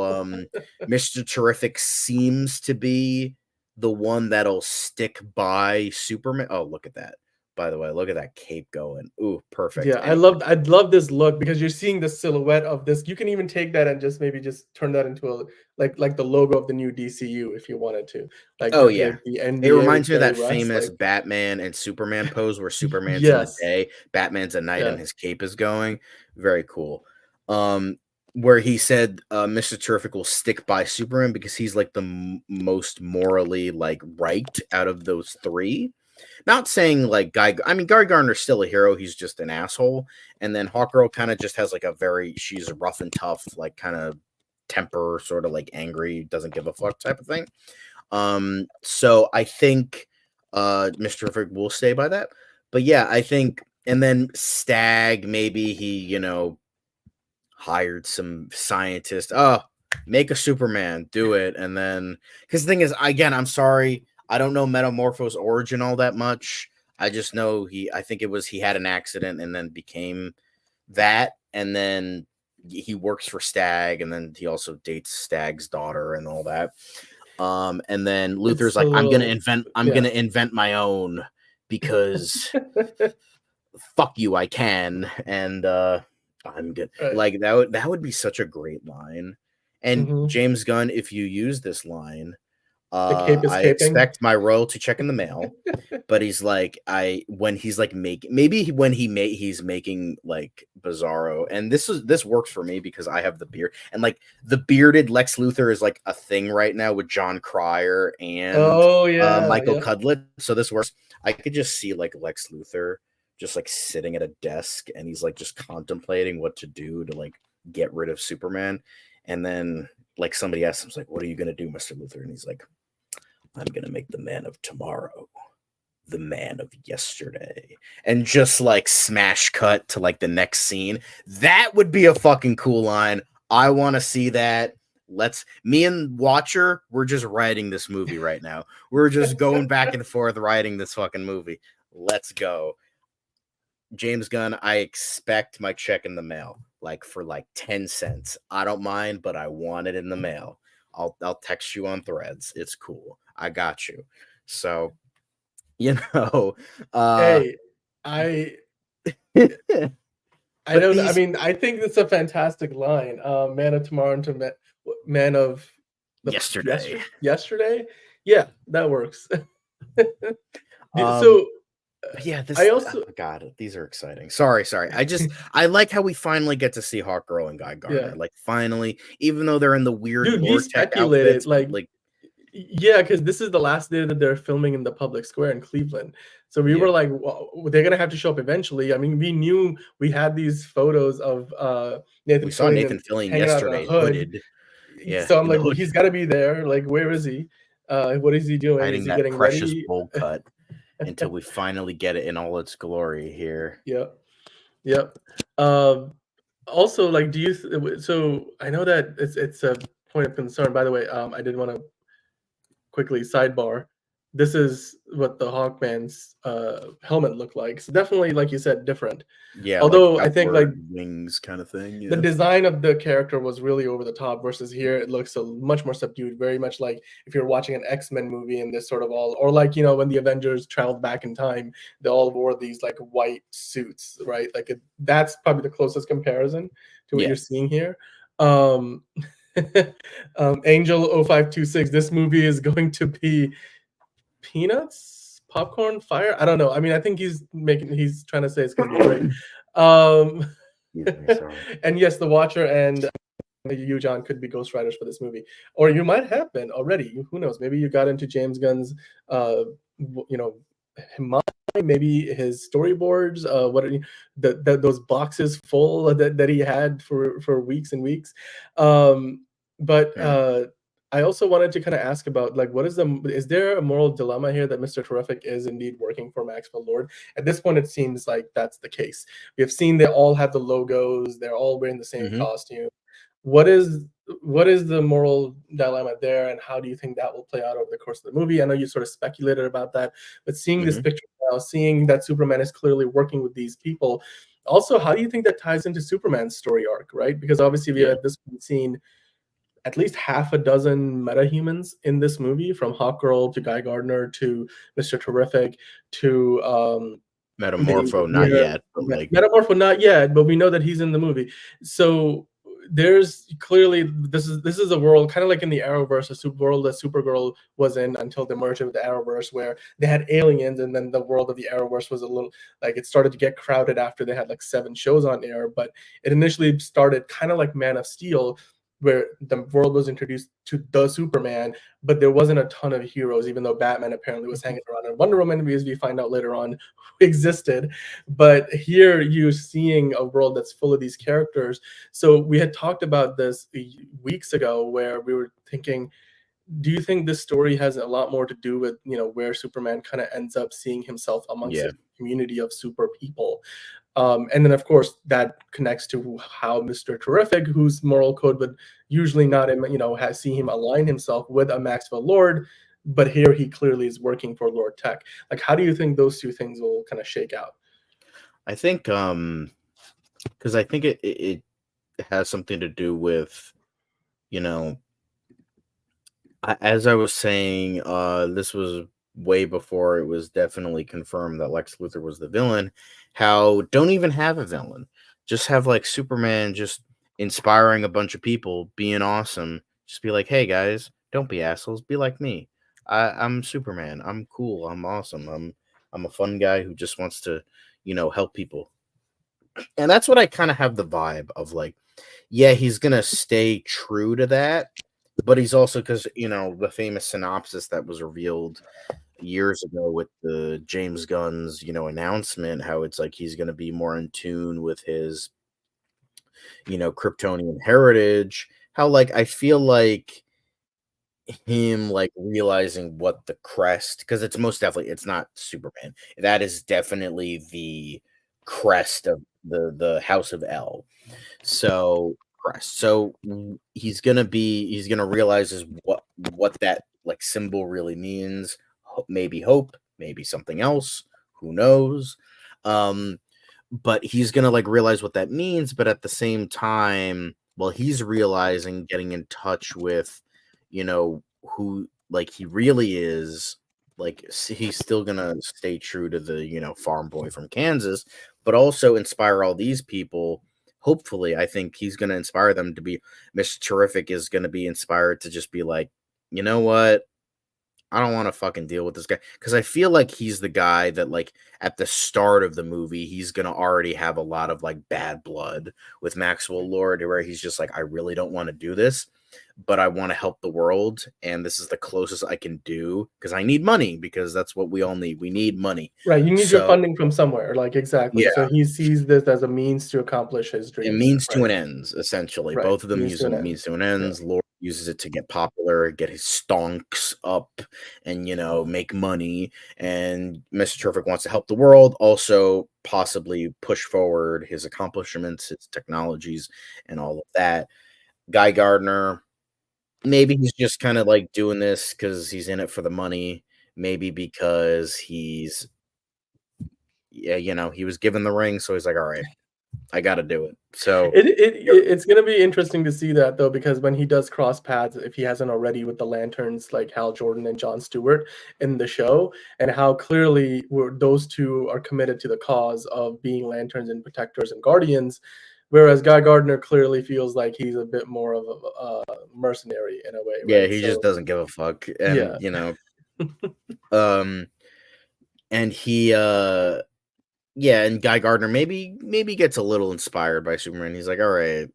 S2: Mr. Terrific seems to be the one that'll stick by Superman. Oh, look at that. By the way, look at that cape going. Ooh, perfect.
S1: Yeah, I'd love this look because you're seeing the silhouette of this. You can even take that and just maybe just turn that into a like the logo of the new DCU if you wanted to. Like
S2: Oh yeah.
S1: the
S2: It
S1: NBA
S2: reminds
S1: with
S2: me of
S1: Barry
S2: that
S1: West.
S2: famous
S1: Like
S2: Batman and Superman pose where Superman's in the
S1: yes.
S2: day, Batman's at night,
S1: Yeah.
S2: and his cape is going. Very cool. Where he said Mr. Terrific will stick by Superman because he's like the most morally like right out of those three. Not saying like Guy Gardner's still a hero, he's just an asshole. And then Hawkgirl kind of just has like a she's rough and tough, like kind of temper, sort of like angry, doesn't give a fuck type of thing. So I think Mr. Terrific will stay by that. But yeah, I think and then Stag, maybe he, hired some scientist. Oh, make a Superman, do it. And then because the thing is, again, I'm sorry, I don't know Metamorpho's origin all that much. I just know I think it was he had an accident and then became that, and then he works for Stag, and then he also dates Stag's daughter and all that. And then Luther's
S1: It's a
S2: like, I'm
S1: little
S2: gonna invent my own because fuck you, I can. And I'm good.
S1: right.
S2: Like that would be such a great line. And
S1: Mhm.
S2: James Gunn, if you use this line,
S1: The cape is
S2: I
S1: caping.
S2: expect my royalty check in the mail. But he's like, when he's like making he's making like Bizarro, and this works for me because I have the beard, and like the bearded Lex Luthor is like a thing right now with John Cryer and
S1: Oh yeah,
S2: Michael
S1: yeah.
S2: Cudlitz. So this works. I could just see like Lex Luthor just like sitting at a desk and he's like just contemplating what to do to like get rid of Superman. And then like somebody asks him, like, what are you gonna do, Mr. Luthor? And he's like, I'm gonna make the man of tomorrow the man of yesterday. And just like smash cut to like the next scene. That would be a fucking cool line. I want to see that. Me and Watcher, we're just writing this movie right now. We're just going back and forth writing this fucking movie. Let's go. James Gunn, I expect my check in the mail, like for like 10 cents. I don't mind, but I want it in the mail. I'll text you on Threads. It's cool. I got you. So, you know,
S1: Hey, I I
S2: but
S1: don't. I
S2: these
S1: mean, I think it's a fantastic line. Man of tomorrow into man of the
S2: yesterday.
S1: yesterday. Yeah, that works.
S2: Um
S1: So
S2: yeah,
S1: I
S2: oh
S1: also
S2: god, these are exciting. Sorry. I like how we finally get to see Hawkgirl and Guy
S1: yeah,
S2: Gardner. Like finally, even though they're in the weird
S1: dude, we
S2: Lord Tech
S1: speculated
S2: outfits, but
S1: like
S2: like
S1: yeah, because this is the last day that they're filming in the public square in Cleveland. So we were
S2: yeah.
S1: like, well, they're gonna have to show up eventually. I mean, we knew we had these photos of
S2: We
S1: Nathan
S2: saw
S1: Fillion
S2: Nathan Fillion
S1: hanging out in a
S2: yesterday,
S1: hood.
S2: hooded. Yeah,
S1: So I'm
S2: in the
S1: like, well,
S2: hood,
S1: he's got to be there. Like, where is he? What is he doing? Is
S2: hiding
S1: he
S2: that
S1: getting
S2: precious
S1: ready?
S2: bowl cut until we finally get it in all its glory here.
S1: Yep, yep. Um, also, like, do you? So I know that it's a point of concern. By the way, I did want to quickly sidebar. this is what the Hawkman's helmet looked like. So definitely, like you said, different.
S2: Yeah, like
S1: Although I think like
S2: outward wings kind of thing.
S1: the
S2: Yeah.
S1: design of the character was really over the top versus here it looks much more subdued, very much like if you're watching an X-Men movie and this sort of all, or like, you know, when the Avengers traveled back in time, they all wore these like white suits, right? Like that's probably the closest comparison to what
S2: Yeah.
S1: you're seeing here. um Angel 0526, this movie is going to be peanuts, popcorn, fire. I don't know. I mean, I think he's trying to say it's going to be great. um
S2: Sorry.
S1: and yes, the Watcher and you, John, could be ghostwriters for this movie, or you might have been already. Who knows? Maybe you got into James Gunn's, you know, mind, maybe his storyboards. What are those boxes full that he had for weeks and weeks. But I also wanted to kind of ask about like, is there a moral dilemma here that Mr. Terrific is indeed working for Maxwell Lord? At this point, it seems like that's the case. We have seen they all have the logos. They're all wearing the same costume. What is the moral dilemma there, and how do you think that will play out over the course of the movie? I know you sort of speculated about that, but seeing this picture now, seeing that Superman is clearly working with these people, also, how do you think that ties into Superman's story arc, right? Because obviously we have at this point seen at least half a dozen metahumans in this movie, from Hawkgirl to Guy Gardner to Mr. Terrific to
S2: Metamorpho, not yet, but like
S1: Metamorpho, not yet, but we know that he's in the movie. So there's clearly this is a world kind of like in the Arrowverse, a world that Supergirl was in until the merger with the Arrowverse, where they had aliens, and then the world of the Arrowverse was a little like it started to get crowded after they had like 7 shows on air. But it initially started kind of like Man of Steel, where the world was introduced to the Superman, but there wasn't a ton of heroes, even though Batman apparently was hanging around, and Wonder Woman, as we find out later on, existed. But here you're seeing a world that's full of these characters. So we had talked about this weeks ago, where we were thinking, do you think this story has a lot more to do with, you know, where Superman kind of ends up seeing himself amongst a community of super people? And then, of course, that connects to how Mr. Terrific, whose moral code would usually not, you know, see him align himself with a Maxwell Lord, but here he clearly is working for Lord Tech. Like, how do you think those two things will kind of shake out?
S2: I think because I think it has something to do with, you know, as I was saying, this was way before it was definitely confirmed that Lex Luthor was the villain. How don't even have a villain, just have like Superman just inspiring a bunch of people, being awesome. Just be like, hey guys, don't be assholes, be like me. I'm Superman. I'm cool. I'm awesome. I'm a fun guy who just wants to, you know, help people. And that's what I kind of have the vibe of, like, yeah, he's gonna stay true to that, but he's also, because, you know, the famous synopsis that was revealed years ago with the James Gunn's, you know, announcement, how it's like he's gonna be more in tune with his, you know, Kryptonian heritage. How, like, I feel like him like realizing what the crest, because it's most definitely, it's not Superman. That is definitely the crest of the House of L. So crest. So he's gonna realize is what that like symbol really means. Maybe hope, maybe something else. Who knows? Um, but he's gonna like realize what that means. But at the same time, while he's realizing, getting in touch with, you know, who like he really is, like he's still gonna stay true to the, you know, farm boy from Kansas, but also inspire all these people. Hopefully, I think he's gonna inspire them to be, Mr. Terrific is gonna be inspired to just be like, you know what? I don't want to fucking deal with this guy, because I feel like he's the guy that, like, at the start of the movie, he's gonna already have a lot of like bad blood with Maxwell Lord, where he's just like, I really don't want to do this, but I want to help the world, and this is the closest I can do because I need money, because that's what we all need. We need money.
S1: Right, you need your
S2: So
S1: funding from somewhere, like exactly.
S2: yeah,
S1: So he sees this as a means to accomplish his
S2: it
S1: dreams.
S2: means to
S1: Right,
S2: an ends, essentially.
S1: right.
S2: Both of them
S1: Means
S2: use
S1: to an
S2: them
S1: end.
S2: means to an
S1: Yeah.
S2: ends. Lord uses it to get popular, get his stonks up, and, you know, make money. And Mr. Terrific wants to help the world, also possibly push forward his accomplishments, his technologies, and all of that. Guy Gardner, maybe he's just kind of like doing this because he's in it for the money. maybe because he's, yeah, he was given the ring, so he's like, all right, I got to do it. So
S1: It's gonna be interesting to see that though, because when he does cross paths, if he hasn't already, with the Lanterns like Hal Jordan and John Stewart in the show, and how clearly those two are committed to the cause of being Lanterns and protectors and guardians, whereas Guy Gardner clearly feels like he's a bit more of a mercenary in a way,
S2: yeah,
S1: right?
S2: he just
S1: So
S2: doesn't give a fuck, and
S1: yeah.
S2: um, and he yeah, and Guy Gardner maybe gets a little inspired by Superman. He's like, all right,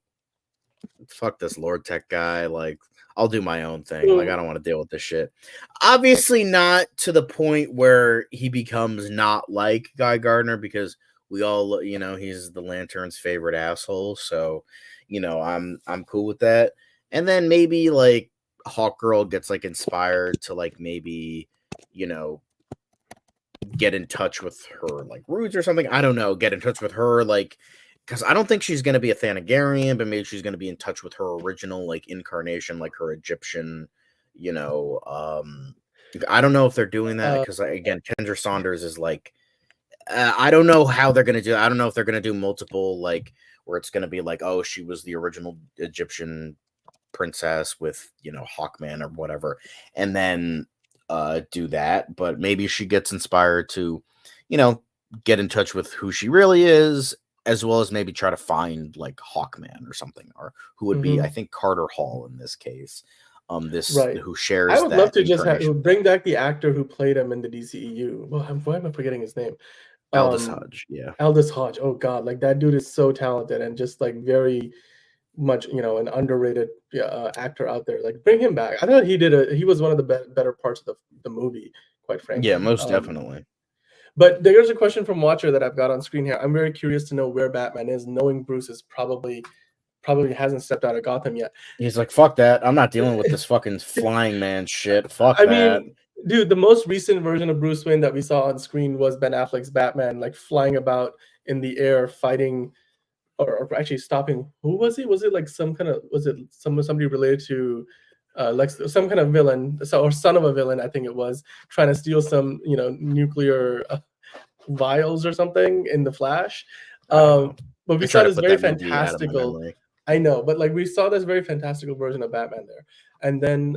S2: fuck this Lord Tech guy. Like, I'll do my own thing. Like, I
S1: So,
S2: don't want to deal with this shit. Obviously, not to the point where he becomes not like Guy Gardner, because we all, he's the Lantern's favorite asshole. So, I'm cool with that. And then maybe like Hawkgirl gets like inspired to like maybe, you know, get in touch with her like roots or something. I don't know. Get in touch with her like, because I don't think she's going to be a Thanagarian, but maybe she's going to be in touch with her original like incarnation, like her Egyptian, you know. I don't know if they're doing that,
S1: uh,
S2: because again, Kendra Saunders is like, I don't know how they're going to do. I don't know if they're going to do multiple like where it's going to be like, oh, she was the original Egyptian princess with Hawkman or whatever, and then do that. But maybe she gets inspired to get in touch with who she really is, as well as maybe try to find like Hawkman or something, or who would be, I
S1: mhm,
S2: think, Carter Hall in this case, this
S1: right.
S2: who
S1: I
S2: shares
S1: would love
S2: that
S1: to just
S2: incarnation.
S1: bring back the actor who played him in the DCEU. Well, why am I forgetting his name?
S2: Aldous
S1: Um,
S2: Hodge. Yeah.
S1: Aldous Hodge. Oh God, like that dude is so talented and just like very much, an underrated actor out there. Like bring him back. I thought he was one of the better parts of the movie, quite
S2: Yeah,
S1: frankly.
S2: most definitely.
S1: But there's a question from Watcher that I've got on screen here. I'm very curious to know where Batman is, knowing Bruce is probably hasn't stepped out of Gotham yet.
S2: He's like, fuck that. I'm not dealing with this fucking flying man shit. Fuck
S1: I
S2: that.
S1: mean, dude, the most recent version of Bruce Wayne that we saw on screen was Ben Affleck's Batman, like flying about in the air, fighting or actually stopping. Who was he? Was it like some kind of was it somebody related to Lex, some kind of villain, or son of a villain? I think it was trying to steal some nuclear vials or something in the Flash.
S2: I don't know.
S1: But we
S2: I
S1: saw
S2: try to
S1: this
S2: put
S1: very
S2: that movie out of my
S1: fantastical.
S2: memory.
S1: I know, but like we saw this very fantastical version of Batman there, and then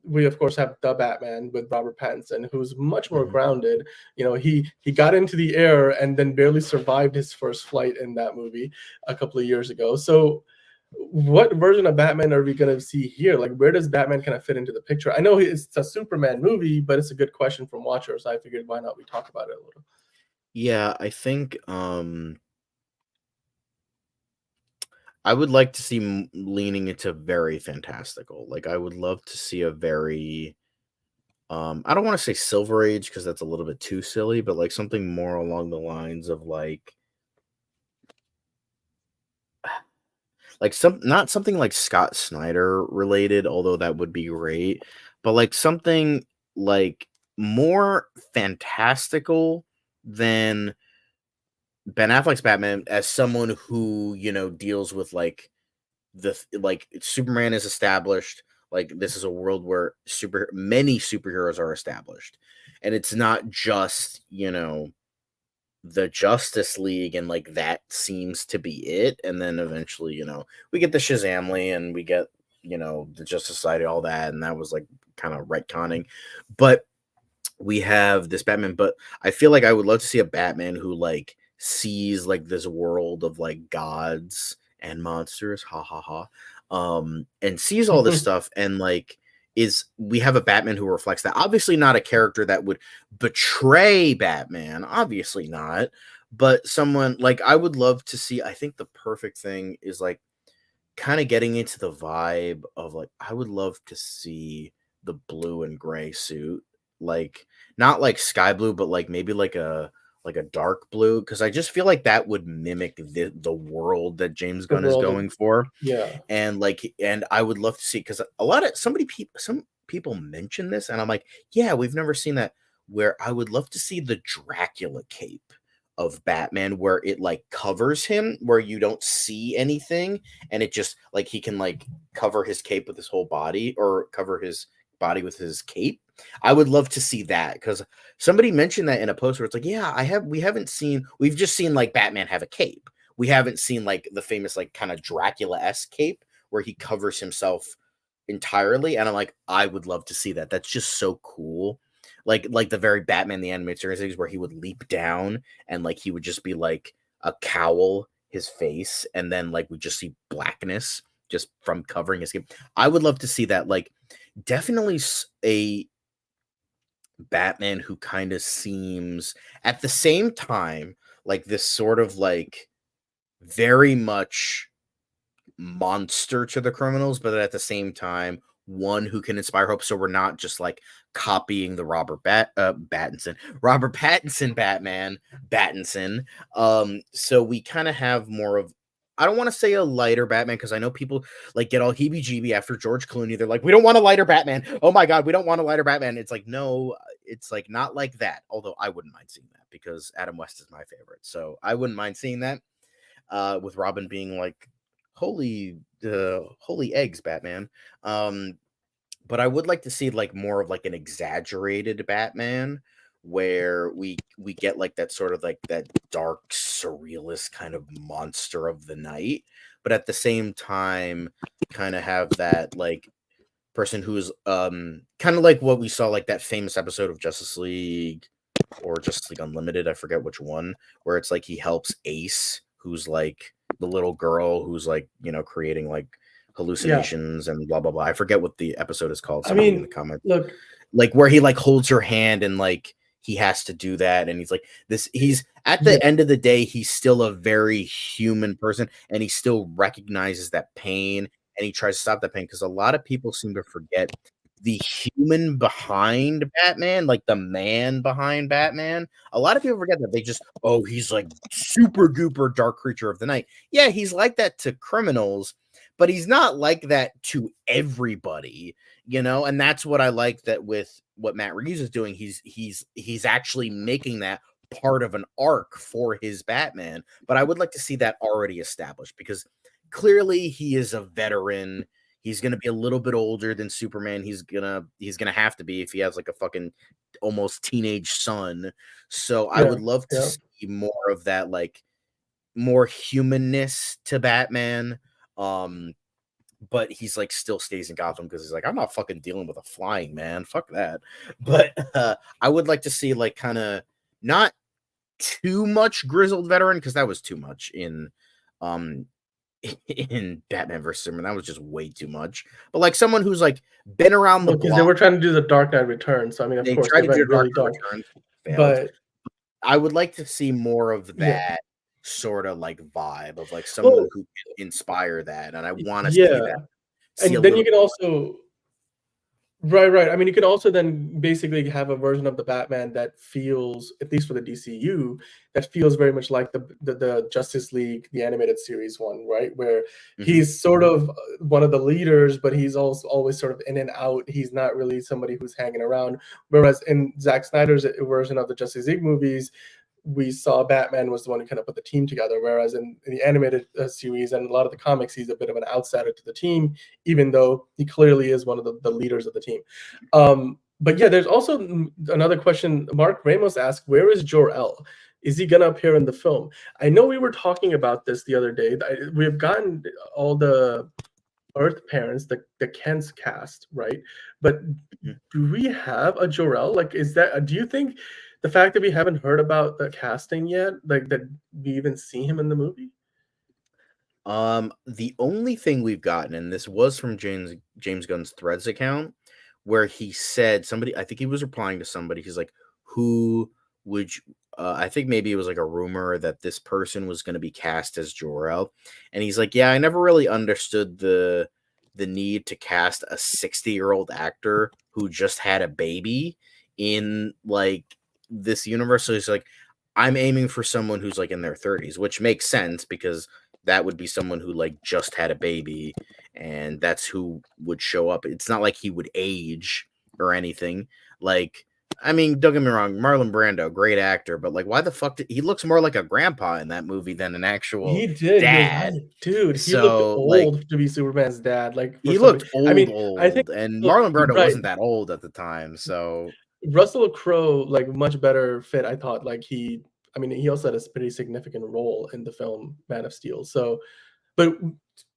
S1: we of course have the Batman with Robert Pattinson, who's much more
S2: Mhm.
S1: grounded. He got into the air and then barely survived his first flight in that movie a couple of years ago. So what version of Batman are we going to see here? Like, where does Batman kind of fit into the picture? I know it's a Superman movie, but it's a good question from watchers. So I figured why not we talk about it a little.
S2: Yeah, I think I would like to see leaning into very fantastical. Like I would love to see a very I don't want to say Silver Age because that's a little bit too silly, but like something more along the lines of like some not something like Scott Snyder related, although that would be great, but like something like more fantastical than Ben Affleck's Batman, as someone who, deals with like Superman is established, like this is a world where many superheroes are established. And it's not just, the Justice League and like that seems to be it. And then eventually, we get the Shazamly and we get, the Justice Society, all that, and that was like kind of retconning. But we have this Batman, but I feel like I would love to see a Batman who like sees like this world of like gods and monsters, ha ha ha, and sees all this stuff and like we have a Batman who reflects that. Obviously, not a character that would betray Batman, obviously not, but someone like I would love to see. I think the perfect thing is like kind of getting into the vibe of like I would love to see the blue and gray suit, like not like sky blue, but like maybe like a dark blue, because I just feel like that would mimic the world that James
S1: The
S2: Gunn is
S1: world of
S2: going for.
S1: yeah.
S2: And I would love to see, because some people mention this and I'm like, yeah, we've never seen that, where I would love to see the Dracula cape of Batman, where it like covers him where you don't see anything, and it just like he can like cover his cape with his whole body, or cover his body with his cape, I would love to see that, because somebody mentioned that in a post where it's like, yeah, we've just seen like Batman have a cape. We haven't seen like the famous like kind of Dracula-esque cape where he covers himself entirely, and I'm like, I would love to see that. That's just so cool. Like the very Batman the Animated Series where he would leap down and like he would just be like a cowl his face, and then like we just see blackness just from covering his skin. I would love to see that. Like, definitely a Batman who kind of seems at the same time like this sort of like very much monster to the criminals, but at the same time one who can inspire hope. So we're not just like copying the Robert Pattinson Battinson. So we kind of have more of, I don't want to say a lighter Batman, because I know people like get all heebie-jeebie after George Clooney. They're like, we don't want a lighter Batman. Oh my God, we don't want a lighter Batman. It's like, no, it's like not like that. Although I wouldn't mind seeing that because Adam West is my favorite. So I wouldn't mind seeing that. With Robin being like, holy eggs, Batman. But I would like to see like more of like an exaggerated Batman where we get like that sort of like that dark surrealist kind of monster of the night, but at the same time kind of have that like person who's kind of like what we saw like that famous episode of Justice League or Justice League Unlimited, I forget which one, where it's like he helps Ace, who's like the little girl who's like, you know, creating like hallucinations and blah blah blah. I forget what the episode is called. Somebody in the comments.
S1: Look,
S2: like where he like holds her hand and like he has to do that, and he's like this. He's at the end of the day, he's still a very human person, and he still recognizes that pain, and he tries to stop that pain, because a lot of people seem to forget the human behind Batman, like the man behind Batman. A lot of people forget that. They just, oh, he's like super gooper dark creature of the night. Yeah, he's like that to criminals, but he's not like that to everybody, you know? And that's what I like that with what Matt Reeves is doing. He's actually making that part of an arc for his Batman. But I would like to see that already established, because clearly he is a veteran. He's gonna be a little bit older than Superman. He's gonna have to be if he has like a fucking almost teenage son. So I would love to see more of that, like more humanness to Batman. But he's like still stays in Gotham because he's like, I'm not fucking dealing with a flying man. Fuck that. But I would like to see like kind of not too much grizzled veteran, because that was too much in Batman vs Superman. That was just way too much. But like someone who's like been around the block.
S1: Because they were trying to do the Dark Knight Returns. So I mean, of course,
S2: tried to do
S1: really
S2: Dark Knight Returns,
S1: but
S2: I would like to see more of that sort of like vibe of like someone who can inspire that, and I want to see that.
S1: And then you can also right. I mean, you could also then basically have a version of the Batman that feels, at least for the DCU, that feels very much like the Justice League, the animated series one, right? Where he's sort of one of the leaders, but he's also always sort of in and out. He's not really somebody who's hanging around. Whereas in Zack Snyder's version of the Justice League movies, we saw Batman was the one who kind of put the team together, whereas in the animated series and a lot of the comics, he's a bit of an outsider to the team, even though he clearly is one of the leaders of the team. But yeah, there's also another question. Mark Ramos asked, where is Jor-El? Is he going to appear in the film? I know we were talking about this the other day. We've gotten all the Earth parents, the Kent's cast, right? But do we have a Jor-El? Like, is that, do you think the fact that we haven't heard about the casting yet, like that we even see him in the movie?
S2: The only thing we've gotten, and this was from James Gunn's Threads account, where he said I think he was replying to somebody. He's like, who would you, I think maybe it was like a rumor that this person was going to be cast as Jor-El. And he's like, yeah, I never really understood the need to cast a 60-year-old actor who just had a baby in like this universe. So he's like, I'm aiming for someone who's like in their 30s, which makes sense because that would be someone who like just had a baby, and that's who would show up. It's not like he would age or anything. Like I mean, don't get me wrong, Marlon Brando, great actor, but like, why the fuck he looks more like a grandpa in that movie than an actual
S1: He did. You're
S2: dad.
S1: right, dude. He looked
S2: So like,
S1: old to be Superman's dad. Like for
S2: he
S1: some,
S2: looked
S1: I mean, I think
S2: and
S1: look,
S2: Marlon
S1: you're
S2: Brando
S1: right.
S2: wasn't that old at the time. So
S1: Russell Crowe, like much better fit, I thought. Like I mean, he also had a pretty significant role in the film Man of Steel. So, but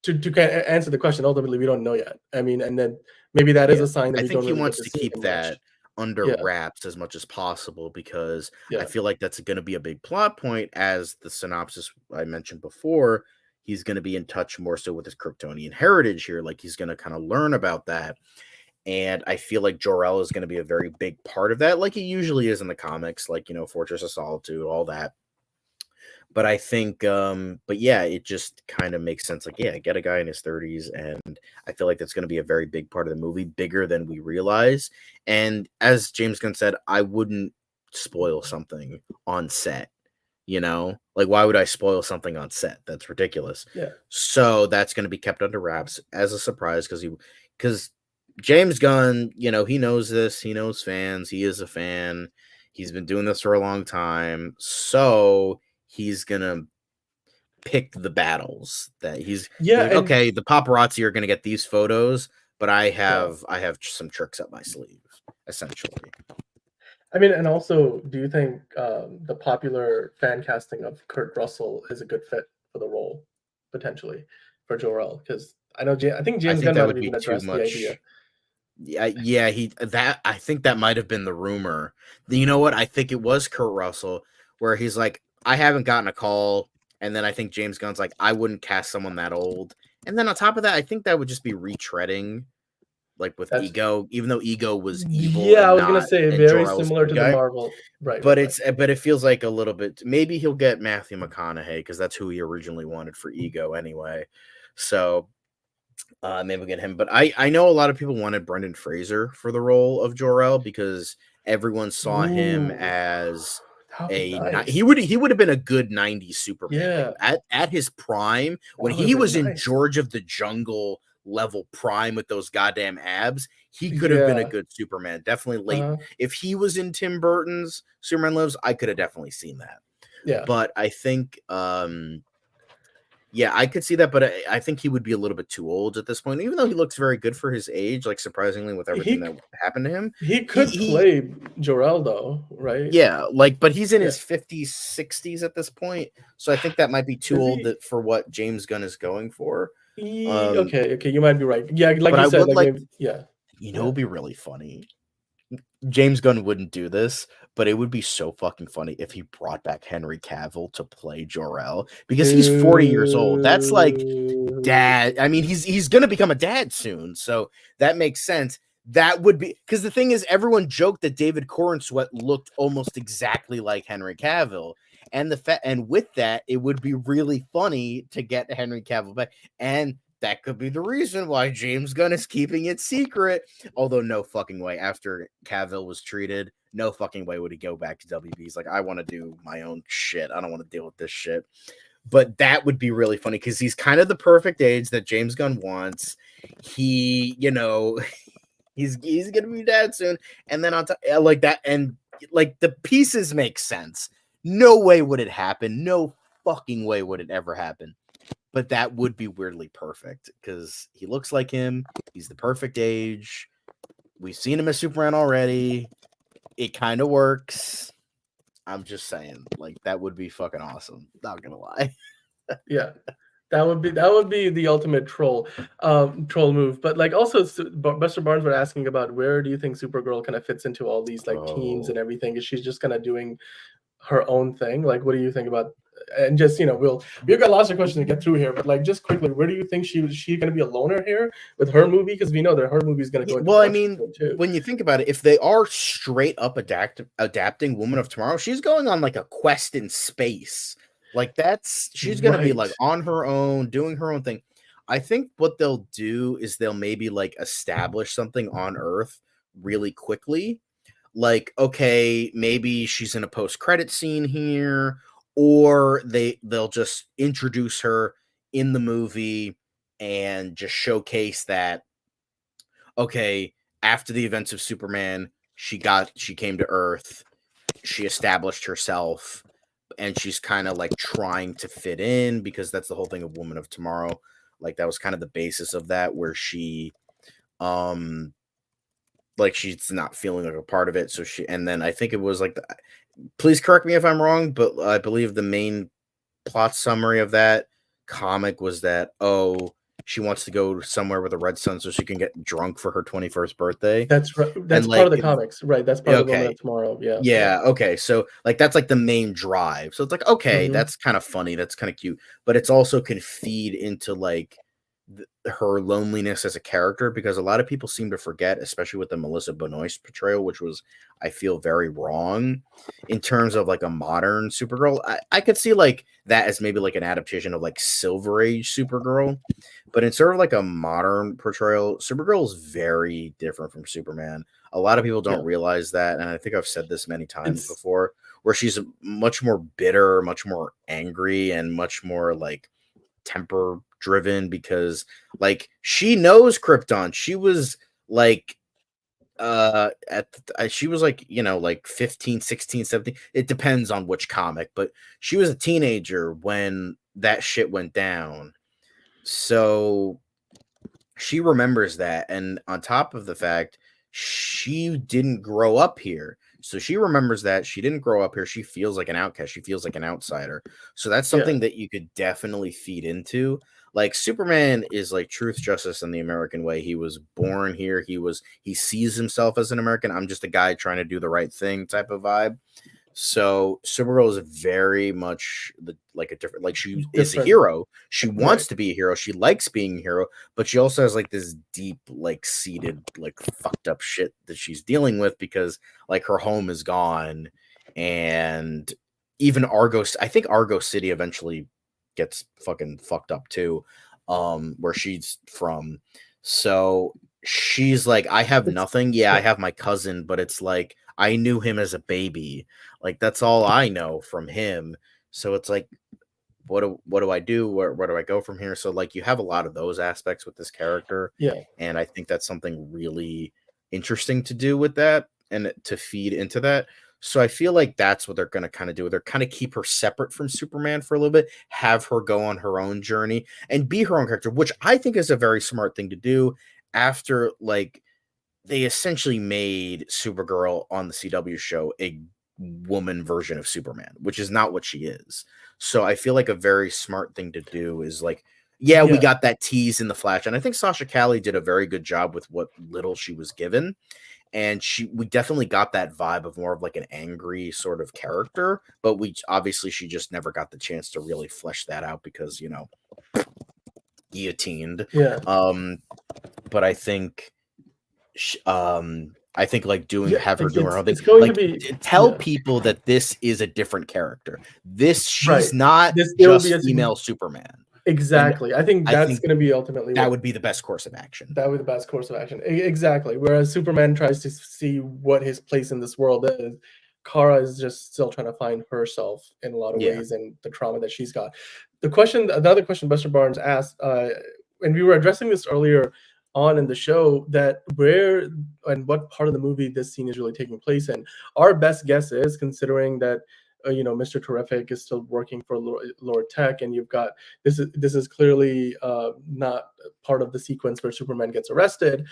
S1: to kind of answer the question, ultimately, we don't know yet. I mean, and then maybe that is
S2: yeah,
S1: a sign that
S2: I
S1: we
S2: think
S1: don't
S2: he
S1: really get
S2: wants
S1: to
S2: to
S1: see
S2: keep
S1: him much.
S2: that under
S1: Yeah,
S2: wraps as much as possible because I
S1: yeah,
S2: feel like that's going to be a big plot point. As the synopsis I mentioned before, he's going to be in touch more so with his Kryptonian heritage here. Like he's going to kind of learn about that. And I feel like Jor-El is going to be a very big part of that, like he usually is in the comics, like, you know, Fortress of Solitude, all that. But I think, but yeah, it just kind of makes sense. Like, yeah, get a guy in his 30s, and I feel like that's going to be a very big part of the movie, bigger than we realize. And as James Gunn said, I wouldn't spoil something on set. You know, like why would I spoil something on set? That's ridiculous.
S1: yeah.
S2: So that's going to be kept under wraps as a surprise because James Gunn, you know, he knows this. He knows fans. He is a fan. He's been doing this for a long time. So he's gonna pick the battles that he's
S1: Yeah,
S2: like,
S1: and
S2: okay, the paparazzi are gonna get these photos, but I
S1: yeah.
S2: have some tricks up my sleeve, essentially.
S1: I mean, and also, do you think the popular fan casting of Kurt Russell is a good fit for the role, potentially, for Jor-El? Because I think
S2: I
S1: James
S2: think
S1: Gunn
S2: that
S1: might
S2: would
S1: have
S2: be
S1: even
S2: too
S1: addressed the idea.
S2: much. Yeah, I think that might have been the rumor. You know what? I think it was Kurt Russell where he's like, I haven't gotten a call, and then I think James Gunn's like, I wouldn't cast someone that old. And then on top of that, I think that would just be retreading, like with
S1: That's
S2: Ego, even though Ego was evil
S1: yeah, I
S2: and
S1: was gonna
S2: not,
S1: say
S2: and
S1: very
S2: Jor-El was a
S1: similar
S2: good
S1: to the
S2: guy.
S1: Marvel. Right, right,
S2: But
S1: right.
S2: but it feels like a little bit. Maybe he'll get Matthew McConaughey because that's who he originally wanted for Ego anyway. So maybe we'll get him. But I know a lot of people wanted Brendan Fraser for the role of Jor-El because everyone saw him
S1: Ooh,
S2: as
S1: that would be nice.
S2: he would have been a good 90s Superman. Like
S1: Yeah,
S2: at his prime, when
S1: that would have
S2: he
S1: been
S2: was in
S1: nice.
S2: George of the Jungle level prime with those goddamn abs, he could have been a
S1: Yeah.
S2: good Superman. Definitely late.
S1: Uh,
S2: If he was in Tim Burton's Superman Lives, I could have definitely seen that.
S1: yeah.
S2: But I think yeah, I could see that, but I think he would be a little bit too old at this point, even though he looks very good for his age, like surprisingly with everything
S1: He
S2: that happened to him.
S1: he
S2: He
S1: could
S2: he
S1: play Jor-El though, right?
S2: yeah, like but he's in
S1: Yeah.
S2: his 50s, 60s at this point. So I think that might be too
S1: Is
S2: old
S1: he?
S2: that for what James Gunn is going for. Um,
S1: Okay, okay, you might be right. Yeah, like
S2: but
S1: you
S2: I
S1: said,
S2: would
S1: like
S2: like
S1: maybe, yeah,
S2: you know
S1: yeah.
S2: it'd be really funny. James Gunn wouldn't do this, but it would be so fucking funny if he brought back Henry Cavill to play Jor-El because he's 40 years old. That's like
S1: Dude.
S2: dad. I mean, he's gonna become a dad soon, so that makes sense. That would be because the thing is, everyone joked that David Corenswet looked almost exactly like Henry Cavill, and and with that, it would be really funny to get Henry Cavill back, and that could be the reason why James Gunn is keeping it secret. Although no fucking way, after Cavill was treated, no fucking way would he go back to WB. He's like, I want to do my own shit. I don't want to deal with this shit. But that would be really funny because he's kind of the perfect age that James Gunn wants. He, you know, he's gonna be dad soon, and then on top like that, and like the pieces make sense. No way would it happen. No fucking way would it ever happen. But that would be weirdly perfect because he looks like him. He's the perfect age. We've seen him as Superman already. It kind of works. I'm just saying, like that would be fucking awesome. Not gonna lie.
S1: Yeah. That would be the ultimate troll move. But like also Buster Barnes were asking about where do you think Supergirl kind of fits into all these like teams and
S2: Oh,
S1: everything? Is she's just kind of doing her own thing? Like what do you think about and just we've got lots of questions to get through here, but like just quickly, where do you think she gonna be a loner here with her movie? Because we know that her movie is gonna
S2: yeah,
S1: go into
S2: well, I
S1: production
S2: mean,
S1: soon too.
S2: when you think about it, if they are straight up adapting Woman of Tomorrow, she's going on like a quest in space. Like she's gonna be
S1: Right.
S2: like on her own, doing her own thing. I think what they'll do is they'll maybe like establish something on Earth really quickly. Like, okay, maybe she's in a post-credit scene here, or they'll just introduce her in the movie and just showcase that okay, after the events of Superman, she came to Earth, she established herself, and she's kind of like trying to fit in, because that's the whole thing of Woman of Tomorrow. Like that was kind of the basis of that, where she like she's not feeling like a part of it. So and then I think it was like please correct me if I'm wrong, but I believe the main plot summary of that comic was that, she wants to go somewhere with a red sun so she can get drunk for her 21st birthday.
S1: That's right. That's
S2: And
S1: part
S2: like
S1: of the comics, right? That's part of the Woman
S2: okay.
S1: of Tomorrow. Yeah.
S2: Yeah, okay. So like that's like the main drive. So it's like, okay,
S1: Mhm.
S2: that's kind of funny, that's kind of cute, but it's also can feed into like her loneliness as a character, because a lot of people seem to forget, especially with the Melissa Benoist portrayal, which was, I feel, very wrong in terms of like a modern Supergirl. I could see like that as maybe like an adaptation of like Silver Age Supergirl, but in sort of like a modern portrayal, Supergirl is very different from Superman. A lot of people
S1: Yeah.
S2: don't realize that, and I think I've said this many times
S1: It's
S2: before, where she's much more bitter, much more angry, and much more like temper driven, because like she knows Krypton. She was like she was like, like 15, 16, 17. It depends on which comic, but she was a teenager when that shit went down. So she remembers that, and on top of the fact, she didn't grow up here, so she remembers that she didn't grow up here. She feels like an outcast, she feels like an outsider. So that's
S1: yeah.
S2: something that you could definitely feed into. Like Superman is like truth, justice, and the American way. He was born here, he sees himself as an American. I'm just a guy trying to do the right thing type of vibe. So Supergirl is very much like a different, like she is a
S1: Different.
S2: hero. She wants
S1: Right.
S2: to be a hero. She likes being a hero, but she also has like this deep, like seated, like fucked up shit that she's dealing with, because like her home is gone, and even Argos. I think Argo City eventually gets fucking fucked up too, where she's from. So she's like, I have
S1: It's
S2: nothing. Yeah, I
S1: yeah.
S2: have my cousin, but it's like I knew him as a baby. Like that's all I know from him. So it's like, what do I do? Where do I go from here? So like you have a lot of those aspects with this character,
S1: Yeah.
S2: and I think that's something really interesting to do with that and to feed into that. So I feel like that's what they're going to kind of do. They're kind of keep her separate from Superman for a little bit, have her go on her own journey and be her own character, which I think is a very smart thing to do after like they essentially made Supergirl on the CW show a woman version of Superman, which is not what she is. So I feel like a very smart thing to do is like, yeah, we
S1: Yeah.
S2: got that tease in the Flash, and I think Sasha Calle did a very good job with what little she was given, and we definitely got that vibe of more of like an angry sort of character, but we obviously she just never got the chance to really flesh that out because guillotined.
S1: Yeah.
S2: But I think like
S1: Yeah.
S2: have her doing her own thing,
S1: It's going to
S2: like
S1: be
S2: tell
S1: yeah.
S2: people that this is a different character.
S1: Right.
S2: She's not
S1: There will be
S2: just
S1: a
S2: female Superman, and
S1: exactly. I think
S2: I
S1: that's
S2: think
S1: going to be ultimately
S2: that
S1: what
S2: would be the best course of action.
S1: that would be the best course of action. Exactly. Whereas Superman tries to see what his place in this world is, Kara is just still trying to find herself in a lot of
S2: Yeah,
S1: ways and the trauma that she's got. Another question Buster Barnes asked, and we were addressing this earlier on in the show, that where and what part of the movie this scene is really taking place in. Our best guess is, considering that Mr. Terrific is still working for Lord Tech, and you've got this is clearly not part of the sequence where Superman gets arrested.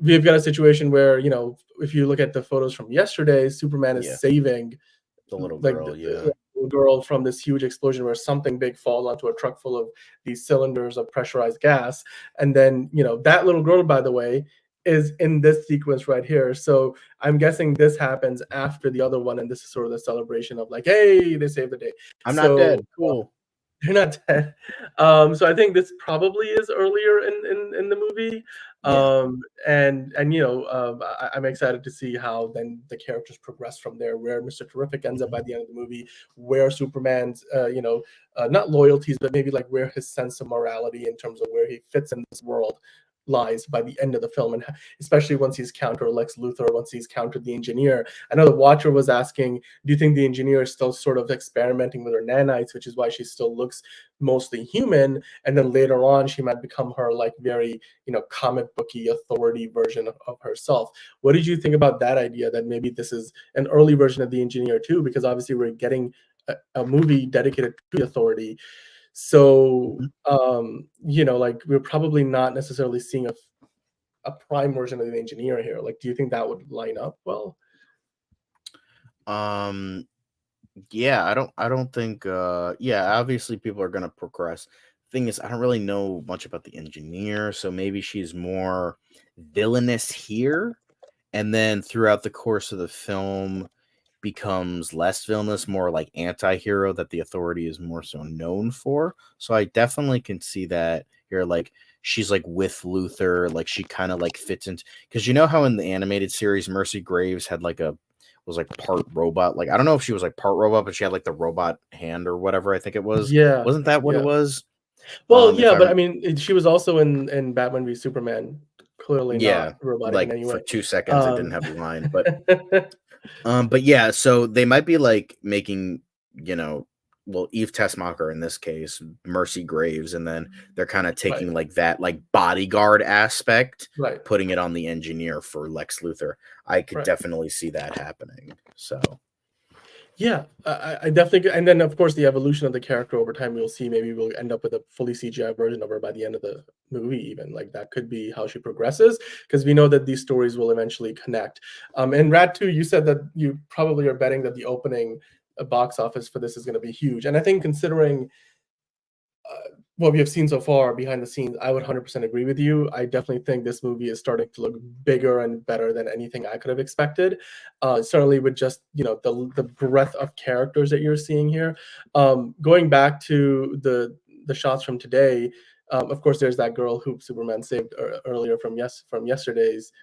S1: We've got a situation where, if you look at the photos from yesterday, Superman
S2: yeah,
S1: is saving
S2: the little
S1: like
S2: girl.
S1: the
S2: Yeah,
S1: little girl from this huge explosion where something big falls onto a truck full of these cylinders of pressurized gas. And then, that little girl, by the way, is in this sequence right here. So I'm guessing this happens after the other one, and this is sort of the celebration of like, hey, they saved the day.
S2: I'm not
S1: So
S2: dead. Cool.
S1: they're not dead. So I think this probably is earlier in the movie.
S2: Yeah,
S1: I'm excited to see how then the characters progress from there, where Mr. Terrific ends up by the end of the movie, where Superman's not loyalties, but maybe like where his sense of morality in terms of where he fits in this world lies by the end of the film, and especially once he's countered Lex Luthor, once he's countered the engineer. I know the Watcher was asking, do you think the engineer is still sort of experimenting with her nanites, which is why she still looks mostly human, and then later on she might become her like very, comic booky authority version of herself. What did you think about that idea, that maybe this is an early version of the engineer too, because obviously we're getting a movie dedicated to the authority. So, like we're probably not necessarily seeing a prime version of the engineer here. Like, do you think that would line up well?
S2: Yeah, I don't think yeah, obviously people are gonna progress. Thing is, I don't really know much about the engineer, so maybe she's more villainous here, and then throughout the course of the film becomes less villainous, more like anti-hero that the authority is more so known for. So I definitely can see that here. Like she's like with Luthor, like she kind of like fits into, because you know how in the animated series Mercy Graves had like was like part robot. Like I don't know if she was like part robot, but she had like the robot hand or whatever. I think it was.
S1: Yeah,
S2: Wasn't that what it
S1: yeah.
S2: was?
S1: Well,
S2: If
S1: yeah, but I
S2: I'm
S1: mean, she was also in Batman v Superman. Clearly not
S2: Yeah,
S1: robotic in
S2: like
S1: any
S2: for
S1: way.
S2: 2 seconds it didn't
S1: Um,
S2: have a line, but yeah, so they might be like making, well, Eve Tessmacher in this case, Mercy Graves, and then they're kind of
S1: right,
S2: taking like that like bodyguard aspect,
S1: right,
S2: putting it on the engineer for Lex Luthor. I could
S1: right.
S2: definitely see that happening. So
S1: Yeah, I definitely, and then of course the evolution of the character over time. We'll see. Maybe we'll end up with a fully CGI version of her by the end of the movie. Even like that could be how she progresses, because we know that these stories will eventually connect. And Rad 2, you said that you probably are betting that the opening box office for this is going to be huge. And I think considering what we have seen so far behind the scenes, I would 100% agree with you. I definitely think this movie is starting to look bigger and better than anything I could have expected. Certainly with just the breadth of characters that you're seeing here. Going back to the shots from today, of course, there's that girl who Superman saved earlier from yesterday's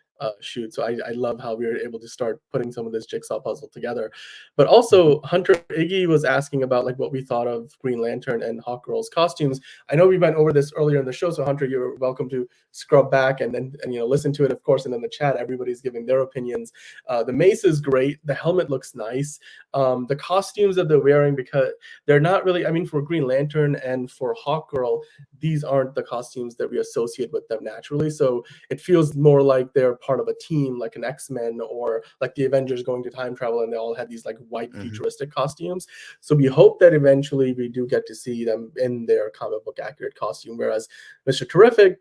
S1: shoot. So I love how we were able to start putting some of this jigsaw puzzle together. But also, Hunter Iggy was asking about like what we thought of Green Lantern and Hawkgirl's costumes. I know we went over this earlier in the show, so Hunter, you're welcome to scrub back and listen to it, of course. And in the chat, everybody's giving their opinions. The mace is great. The helmet looks nice. The costumes that they're wearing, because they're not really. I mean, for Green Lantern and for Hawkgirl, these aren't the costumes that we associate with them naturally. So it feels more like they're part of a team, like an X-Men or like the Avengers going to time travel, and they all had these like white futuristic costumes. So we hope that eventually we do get to see them in their comic book accurate costume. Whereas Mr. Terrific,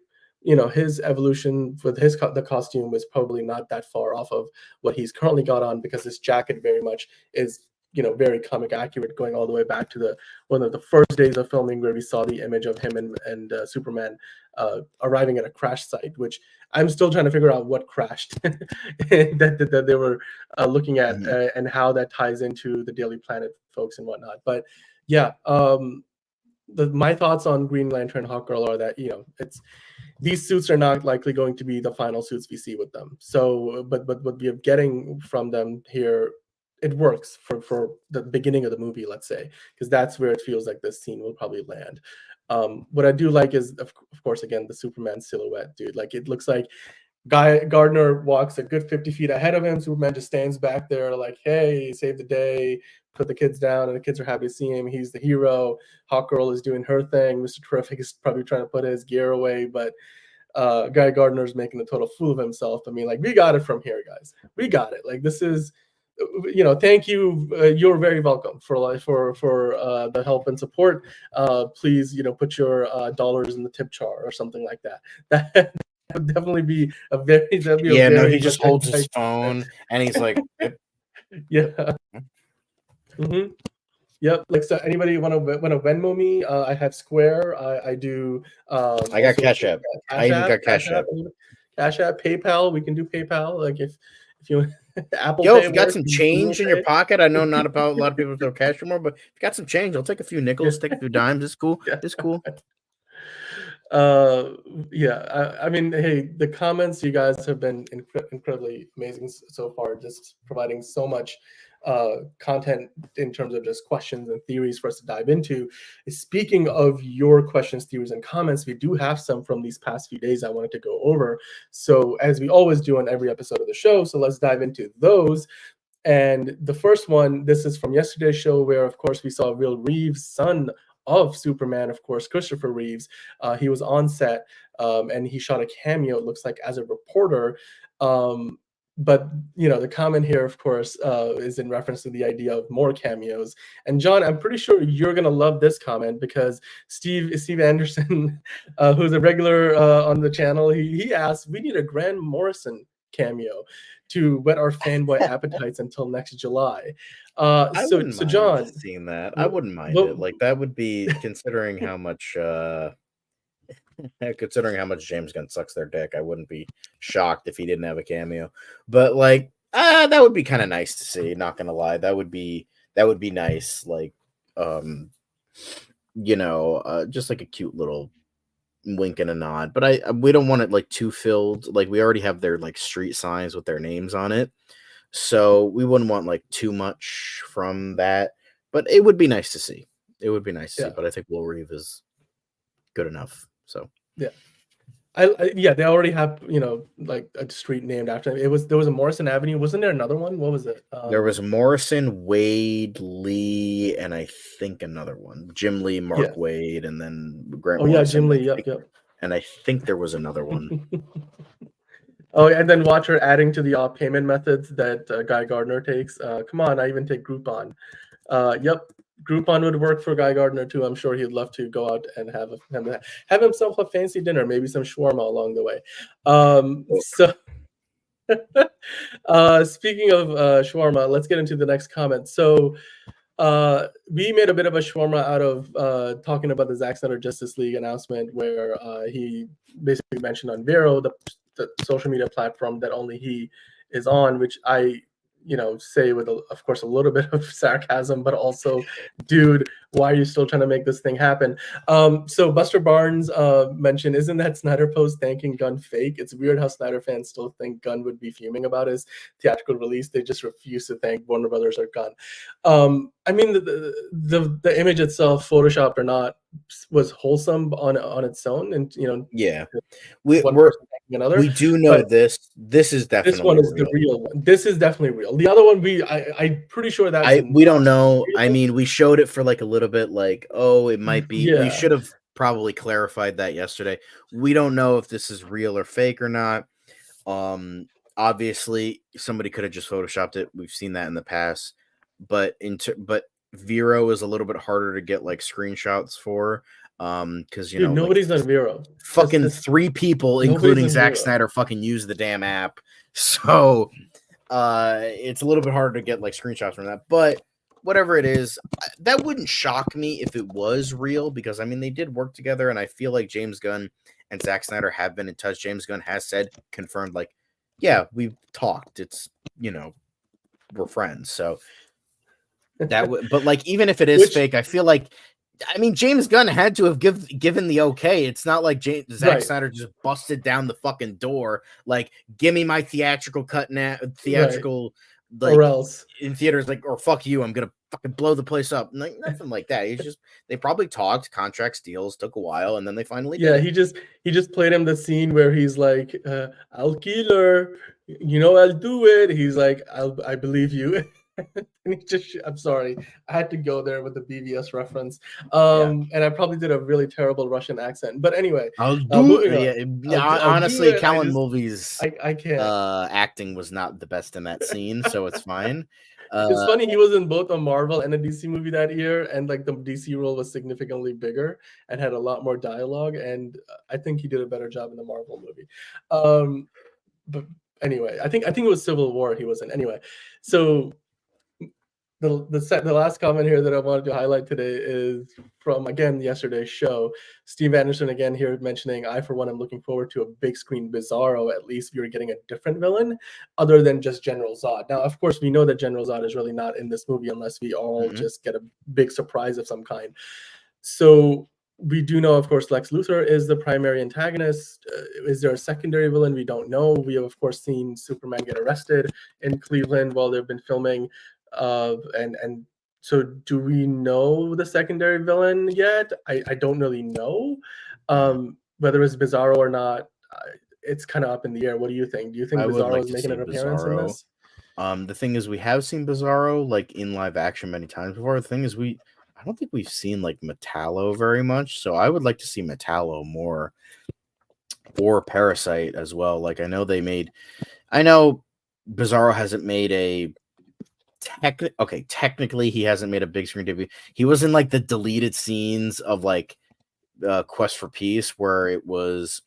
S1: his evolution with the costume was probably not that far off of what he's currently got on, because his jacket very much is very comic accurate, going all the way back to one of the first days of filming, where we saw the image of him and Superman arriving at a crash site, which I'm still trying to figure out what crashed that they were looking at, and how that ties into the Daily Planet folks and whatnot. But yeah, my thoughts on Green Lantern and Hawkgirl are that these suits are not likely going to be the final suits we see with them. So, but what we are getting from them here, it works for the beginning of the movie, let's say, because that's where it feels like this scene will probably land. What I do like is, of course, again, the Superman silhouette, dude. Like, it looks like Guy Gardner walks a good 50 feet ahead of him. Superman just stands back there like, hey, save the day, put the kids down, and the kids are happy to see him. He's the hero. Hawkgirl is doing her thing. Mr. Terrific is probably trying to put his gear away, but Guy Gardner is making a total fool of himself. I mean, like, we got it from here, guys. We got it. Like, this is, thank you. You're very welcome for the help and support. Please, put your dollars in the tip jar or something like that. That would definitely be a very, that'd be a
S2: yeah, no,
S1: very
S2: he just holds his phone and he's like,
S1: yeah. Mm-hmm. Yep. Like, so anybody want to Venmo me? I have Square. I do.
S2: I got Cash App. I even got Cash App.
S1: Cash App, PayPal. We can do PayPal. Like, if you Apple
S2: Yo,
S1: Pay
S2: if you got
S1: works,
S2: some
S1: Google
S2: change in your
S1: Pay.
S2: pocket, I know not about a lot of people throw cash anymore, but if you got some change, I'll take a few nickels, take a few dimes. It's cool.
S1: Yeah.
S2: It's cool.
S1: Uh, yeah, I mean, hey, the comments you guys have been incredibly amazing so far, just providing so much content in terms of just questions and theories for us to dive into. Speaking of your questions, theories, and comments, we do have some from these past few days I wanted to go over. So, as we always do on every episode of the show, so let's dive into those. And the first one, this is from yesterday's show, where, of course, we saw Will Reeves, son of Superman, of course, Christopher Reeves. He was on set and he shot a cameo, it looks like, as a reporter. But, the comment here, of course, is in reference to the idea of more cameos. And John, I'm pretty sure you're going to love this comment because Steve Anderson, who's a regular on the channel, he asked, we need a Grant Morrison cameo to whet our fanboy appetites until next July.
S2: I wouldn't mind
S1: John,
S2: seeing that. I wouldn't mind
S1: what,
S2: it. Like that would be considering how much James Gunn sucks their dick. I wouldn't be shocked if he didn't have a cameo. But like that would be kind of nice to see, not gonna lie. That would be nice. Like just like a cute little wink and a nod, but we don't want it like too filled. Like we already have their like street signs with their names on it, so we wouldn't want like too much from that. But it would be nice to see. It would be nice to see. But I think Will Reeve is good enough. So
S1: yeah, they already have like a street named after him. There was a Morrison Avenue. Wasn't there another one? What was it?
S2: There was Morrison, Wade, Lee, and I think another one. Jim Lee, Mark Wade, and then Grant Morrison.
S1: Yeah, Jim Lee. Yep.
S2: And I think there was another one.
S1: And then watch her adding to the payment methods that Guy Gardner takes. Come on, I even take Groupon. Yep, Groupon would work for Guy Gardner too. I'm sure he'd love to go out and have himself a fancy dinner, maybe some shawarma along the way. Speaking of shawarma, let's get into the next comment. So we made a bit of a shawarma out of talking about the Zack Snyder Justice League announcement, where he basically mentioned on Vero, the social media platform that only he is on, which I say with of course a little bit of sarcasm, but also, dude, why are you still trying to make this thing happen? So Buster Barnes mentioned, isn't that Snyder post thanking Gunn fake? It's weird how Snyder fans still think Gunn would be fuming about his theatrical release. They just refuse to thank Warner Brothers or Gunn. I mean, the image itself, photoshopped or not, was wholesome on its own, and
S2: we do know this is definitely
S1: this one is real. The real one. This is definitely real. The other one I'm pretty sure that's
S2: we don't know. Real. I mean, we showed it for like a little bit, like, oh, it might be. We should have probably clarified that yesterday. We don't know if this is real or fake or not. Obviously somebody could have just photoshopped it. We've seen that in the past, but Vero is a little bit harder to get like screenshots for. Because
S1: nobody's on Vero.
S2: Fucking 3 people, including Zack Snyder, fucking use the damn app. So it's a little bit harder to get like screenshots from that. But whatever it is, that wouldn't shock me if it was real, because I mean they did work together, and I feel like James Gunn and Zack Snyder have been in touch. James Gunn has said, confirmed, like, yeah, we've talked. It's we're friends. So that would, but like even if it is fake, I feel like. I mean, James Gunn had to have given the okay. It's not like Zack Snyder just busted down the fucking door. Like, give me my theatrical cut now, theatrical, like,
S1: or else
S2: in theaters, like, or fuck you, I'm gonna fucking blow the place up. Like, nothing like that. He's just, they probably talked, contracts, deals, took a while, and then they finally did it.
S1: He just played him the scene where he's like, I'll kill her, I'll do it. He's like, I believe you. And he just, I'm sorry, I had to go there with the BVS reference. And I probably did a really terrible Russian accent. But anyway,
S2: I'll do it. Honestly,
S1: do
S2: Callan Mulvey's
S1: I can't.
S2: Acting was not the best in that scene, so it's fine.
S1: It's funny, he was in both a Marvel and a DC movie that year, and like the DC role was significantly bigger and had a lot more dialogue, and I think he did a better job in the Marvel movie. But anyway, I think it was Civil War he was in. Anyway, so the last comment here that I wanted to highlight today is from, again, yesterday's show. Steve Anderson again here mentioning, I for one am looking forward to a big screen Bizarro. At least we are getting a different villain other than just General Zod. Now, of course, we know that General Zod is really not in this movie unless we all just get a big surprise of some kind. So we do know, of course, Lex Luthor is the primary antagonist. Is there a secondary villain? We don't know. We have, of course, seen Superman get arrested in Cleveland while they've been filming. And so, do we know the secondary villain yet? I don't really know. Whether it's Bizarro or not, it's kind of up in the air. What do you think? Do you think
S2: I would
S1: Bizarro
S2: like
S1: is
S2: to
S1: making
S2: see
S1: an appearance in
S2: Bizarro.
S1: this?
S2: The thing is, we have seen Bizarro like in live action many times before. The thing is, I don't think we've seen like Metallo very much, so I would like to see Metallo more, or Parasite as well. Like I know Bizarro hasn't made a technically he hasn't made a big screen debut. He was in like the deleted scenes of like Quest for Peace, where it was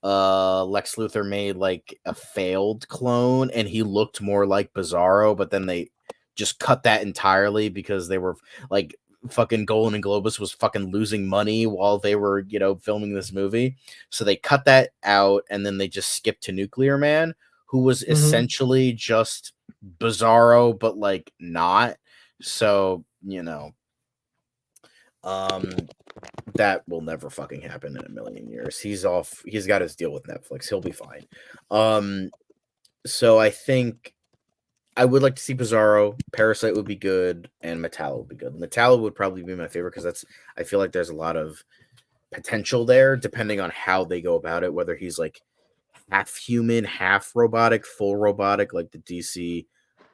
S2: Lex Luthor made like a failed clone and he looked more like Bizarro, but then they just cut that entirely because they were like fucking Golan and Globus was fucking losing money while they were, filming this movie. So they cut that out and then they just skipped to Nuclear Man, who was essentially just Bizarro, but like not. So, that will never fucking happen in a million years. He's got his deal with Netflix. He'll be fine. So I think I would like to see Bizarro. Parasite would be good, and Metallo would be good. Metallo would probably be my favorite because I feel like there's a lot of potential there, depending on how they go about it. Whether he's like half human, half robotic, full robotic, like the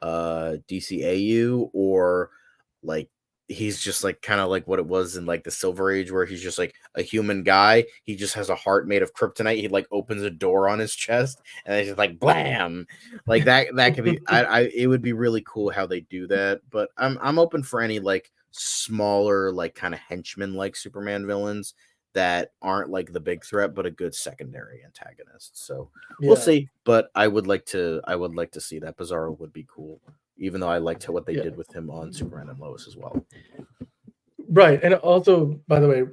S2: DCAU, or like he's just like kind of like what it was in like the Silver Age, where he's just like a human guy. He just has a heart made of kryptonite. He like opens a door on his chest and it's just like blam. Like that could be it would be really cool how they do that. But I'm open for any like smaller, like kind of henchman like Superman villains that aren't like the big threat, but a good secondary antagonist. So we'll see. But I would like to see that. Bizarro would be cool, even though I liked what they did with him on Superman and Lois as well.
S1: Right. And also, by the way,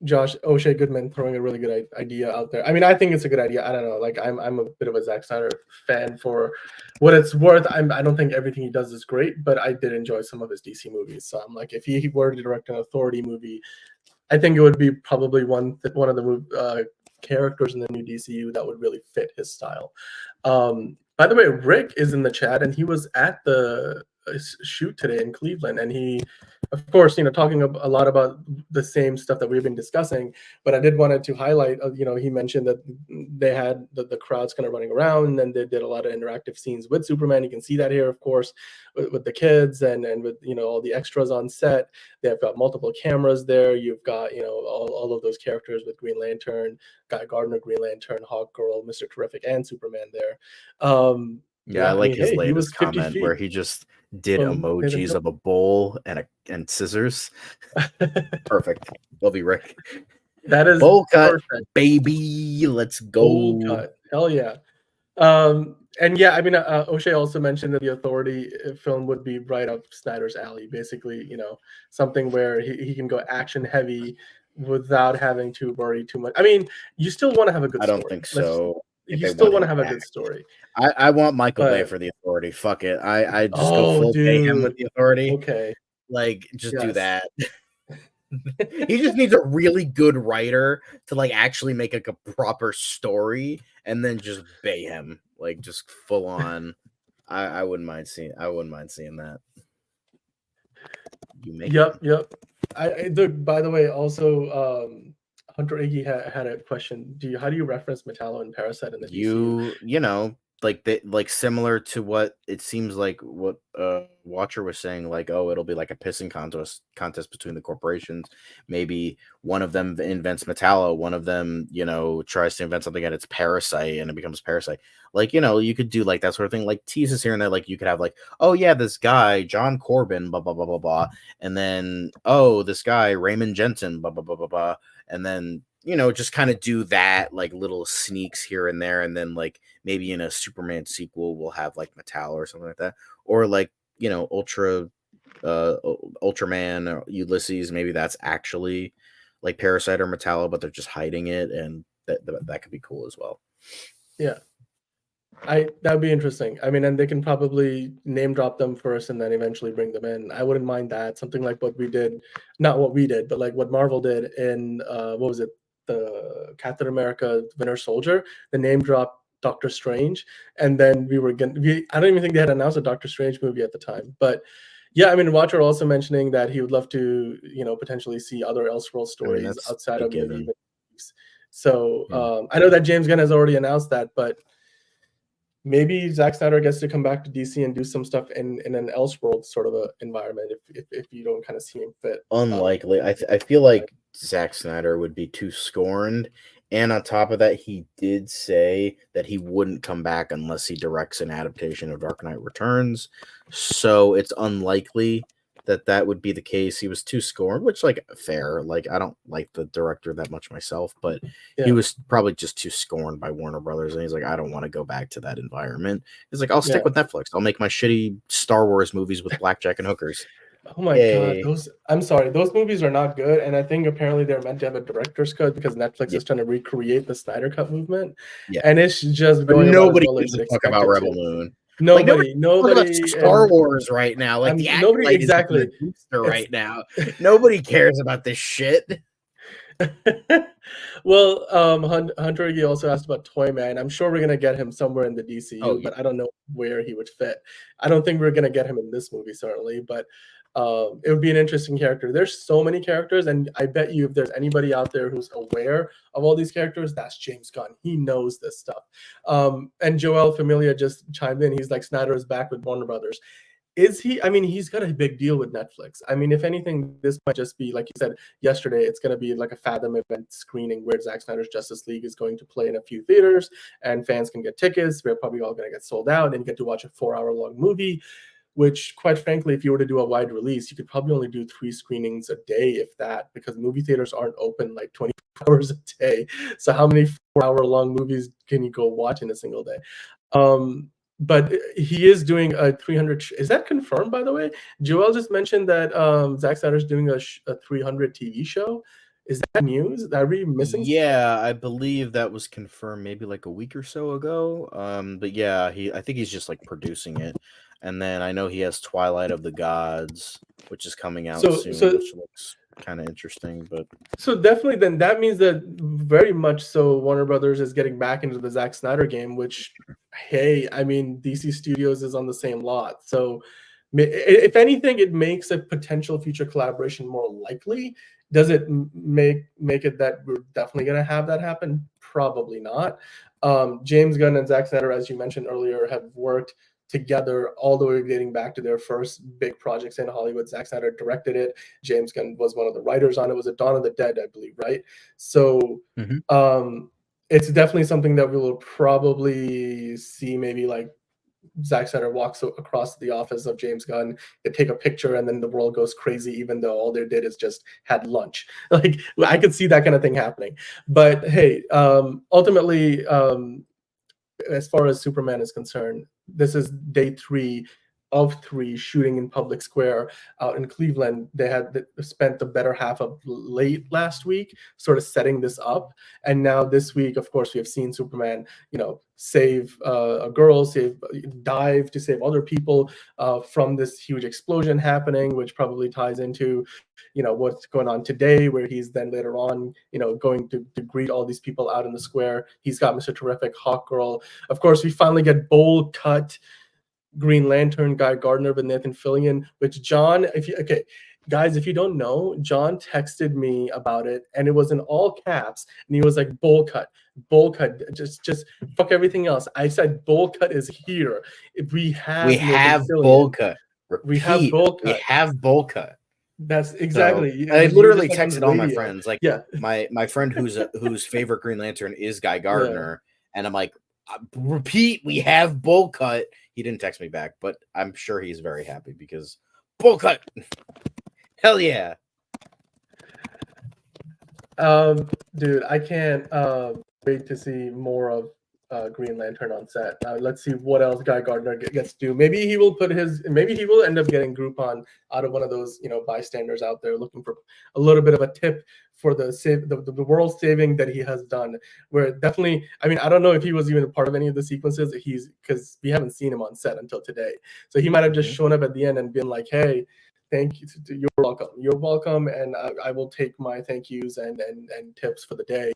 S1: Josh O'Shea Goodman throwing a really good idea out there. I mean, I think it's a good idea. I don't know. Like, I'm a bit of a Zack Snyder fan for what it's worth. I don't think everything he does is great, but I did enjoy some of his DC movies. So I'm like, if he were to direct an Authority movie, I think it would be probably one of the characters in the new DCU that would really fit his style. By the way, Rick is in the chat, and he was at the shoot today in Cleveland, and he, of course, talking a lot about the same stuff that we've been discussing. But I did wanted to highlight, he mentioned that they had the crowds kind of running around, and then they did a lot of interactive scenes with Superman. You can see that here, of course, with the kids and with all the extras on set. They've got multiple cameras there. You've got all of those characters with Green Lantern, Guy Gardner, Green Lantern, Hawkgirl, Mr. Terrific, and Superman there.
S2: I like his latest
S1: he was 50
S2: comment where he just did emojis of a bowl and scissors. Perfect. Love you, Rick.
S1: That is
S2: bowl cut,
S1: perfect.
S2: Baby. Let's go.
S1: Bowl cut. Hell yeah. And yeah, I mean, O'Shea also mentioned that the Authority film would be right up Snyder's alley. Basically, something where he can go action heavy without having to worry too much. I mean, you still want to have a good story.
S2: I don't think so.
S1: You still want to have a good story.
S2: I want Michael Bay for the Authority. Fuck it. I just go full pay him with the Authority.
S1: Okay.
S2: Like, just do that. He just needs a really good writer to like actually make like a proper story, and then just bay him, like just full on. I wouldn't mind seeing that.
S1: Yep. By the way, also Hunter Iggy had a question. How do you reference Metallo and Parasite in the DCU?
S2: Like similar to what it seems like what Watcher was saying, like, oh, it'll be like a pissing contest between the corporations. Maybe one of them invents Metallo, one of them, tries to invent something and it's Parasite and it becomes Parasite. Like, you could do like that sort of thing, like teases here and there. Like you could have like, oh yeah, this guy, John Corbin, blah, blah, blah, blah, blah. And then, oh, this guy, Raymond Jensen, blah, blah, blah, blah, blah. And then, just kind of do that, like little sneaks here and there. And then like maybe in a Superman sequel, we'll have like Metallo or something like that. Or like, Ultraman or Ulysses, maybe that's actually like Parasite or Metallo, but they're just hiding it. And that could be cool as well.
S1: Yeah. That'd be interesting. I mean, and they can probably name drop them first and then eventually bring them in. I wouldn't mind that. Something like what we did, not what we did, but like what Marvel did in what was it, the Captain America Winter Soldier, the name drop Doctor Strange, and then I don't even think they had announced a Doctor Strange movie at the time, but yeah, I mean, Watcher also mentioning that he would love to, potentially see other Elseworld
S2: I mean,
S1: stories
S2: that's
S1: outside
S2: a
S1: of maybe
S2: given.
S1: even. So
S2: Yeah.
S1: I know that James Gunn has already announced that, but maybe Zack Snyder gets to come back to DC and do some stuff in an Elseworld sort of a environment if you don't kind of see him fit.
S2: Unlikely. I feel like Zack Snyder would be too scorned. And on top of that, he did say that he wouldn't come back unless he directs an adaptation of Dark Knight Returns. So it's unlikely that that would be the case. He was too scorned, which, like, fair. Like, I don't like the director that much myself, but he
S1: Yeah,
S2: was probably just too scorned by Warner Brothers. And he's like, I don't want to go back to that environment. He's like, I'll
S1: yeah.
S2: stick with Netflix. I'll make my shitty Star Wars movies with blackjack and hookers.
S1: Oh my God,
S2: Yay.
S1: I'm sorry, those movies are not good, and I think apparently they're meant to have a director's cut because Netflix
S2: Yeah.
S1: is trying to recreate the Snyder Cut movement,
S2: Yeah.
S1: and it's just
S2: But
S1: going about as
S2: nobody
S1: well as
S2: gives a
S1: you'd
S2: fuck
S1: expect
S2: about
S1: it
S2: Rebel
S1: to.
S2: Moon. Like nobody talk about
S1: Nobody,
S2: Star
S1: and
S2: Wars right now. Like the
S1: nobody
S2: Acolyte is doing
S1: exactly.
S2: a booster
S1: It's
S2: right now. Nobody cares about this shit.
S1: well, Hunter, he also asked about Toyman. I'm sure we're gonna get him somewhere in the
S2: Oh
S1: DCU,
S2: yeah.
S1: but I don't know where he would fit. I don't think we're gonna get him in this movie, certainly, but it would be an interesting character. There's so many characters, and I bet you if there's anybody out there who's aware of all these characters, that's James Gunn. He knows this stuff. And Joel Familia just chimed in. He's like, Snyder is back with Warner Brothers. Is he? I mean, he's got a big deal with Netflix. I mean, if anything, this might just be, like you said yesterday, it's going to be like a Fathom event screening where Zack Snyder's Justice League is going to play in a few theaters and fans can get tickets. We're probably all going to get sold out and you get to watch a 4 hour long movie, which, quite frankly, if you were to do a wide release, you could probably only do 3 screenings a day, if that, because movie theaters aren't open like 24 hours a day. So, how many 4 hour long movies can you go watch in a single day? But he is doing a 300. Is that confirmed, by the way? Joel just mentioned that Zack Snyder's doing a 300 TV show. Is that news? Are we missing?
S2: Yeah, I believe that was confirmed maybe like a week or so ago. But yeah, I think he's just like producing it. And then I know he has Twilight of the Gods, which is coming out
S1: So,
S2: soon,
S1: so
S2: which looks kind of interesting. But
S1: So definitely, then that means that very much so Warner Brothers is getting back into the Zack Snyder game. Which, hey, I mean, DC Studios is on the same lot. So, if anything, it makes a potential future collaboration more likely. Does it make it that we're definitely going to have that happen? Probably not. James Gunn and Zack Snyder, as you mentioned earlier, have worked together all the way dating back to their first big projects in Hollywood. Zack Snyder directed it. James Gunn was one of the writers on it. Was it Dawn of the Dead, I believe, right? So
S2: Mhm.
S1: it's definitely something that we will probably see, maybe like Zack Snyder walks across the office of James Gunn, they take a picture, and then the world goes crazy, even though all they did is just had lunch. Like, I could see that kind of thing happening. But hey, ultimately, as far as Superman is concerned, this is day 3 of 3 shooting in public square out in Cleveland. They had spent the better half of late last week sort of setting this up, and now this week, of course, we have seen Superman, save a girl, dive to save other people from this huge explosion happening, which probably ties into what's going on today, where he's then later on going to greet all these people out in the square. He's got Mr. Terrific, Hawkgirl. Of course, we finally get bold cut Green Lantern, Guy Gardner with Nathan Fillion, which John, guys, if you don't know, John texted me about it, and it was in all caps, and he was like, bowl cut, just fuck everything else. I said bowl cut is here. If we
S2: We
S1: have Nathan
S2: have bowl
S1: Fillion,
S2: cut.
S1: we have
S2: Repeat.
S1: bowl
S2: We
S1: cut.
S2: have bowl cut.
S1: That's
S2: So
S1: exactly.
S2: I
S1: We were just
S2: literally
S1: like on the
S2: texted all my
S1: radio.
S2: friends. Like
S1: Yeah,
S2: my friend whose favorite Green Lantern is Guy
S1: yeah.
S2: Gardner, and I'm like, repeat, we have bowl cut. He didn't text me back, but I'm sure he's very happy because bowl cut. Hell yeah.
S1: Dude, I can't wait to see more of Green Lantern on set. Let's see what else Guy Gardner gets to do. Maybe he will end up getting Groupon out of one of those, bystanders out there looking for a little bit of a tip for the world saving that he has done. Where definitely, I mean, I don't know if he was even a part of any of the sequences. Because we haven't seen him on set until today, so he might have just shown up at the end and been like, "Hey, thank you. You're welcome. You're welcome, and I will take my thank yous and tips for the day."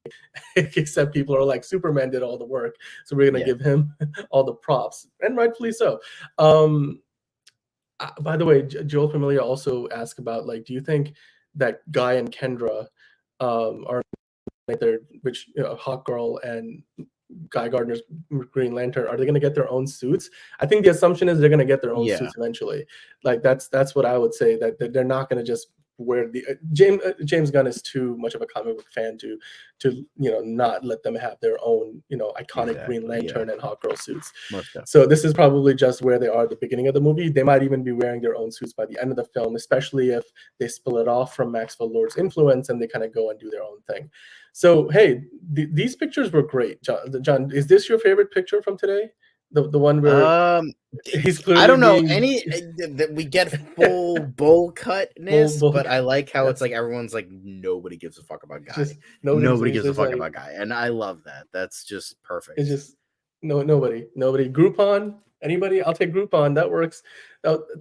S1: Except people are like, Superman did all the work, so we're gonna give him all the props, and rightfully so. By the way, Joel Familia also asked about, like, do you think that Guy and Kendra are which Hawkgirl and Guy Gardner's Green Lantern, are they going to get their own suits? I think the assumption is they're going to get their own suits eventually. Like that's what I would say, that they're not going to just wear the James Gunn is too much of a comic book fan to not let them have their own iconic Green Lantern and Hawkgirl suits. So this is probably just where they are at the beginning of the movie. They might even be wearing their own suits by the end of the film, especially if they split off from Maxwell Lord's influence and they kind of go and do their own thing. So hey, these pictures were great. John, is this your favorite picture from today? The one where he's clearly
S2: I don't know that we get full bowl cutness, but I like how it's like everyone's like, nobody gives a fuck about Guy. Nobody gives a fuck about Guy, and I love that. That's just perfect.
S1: It's just nobody. Groupon. Anybody? I'll take Groupon. That works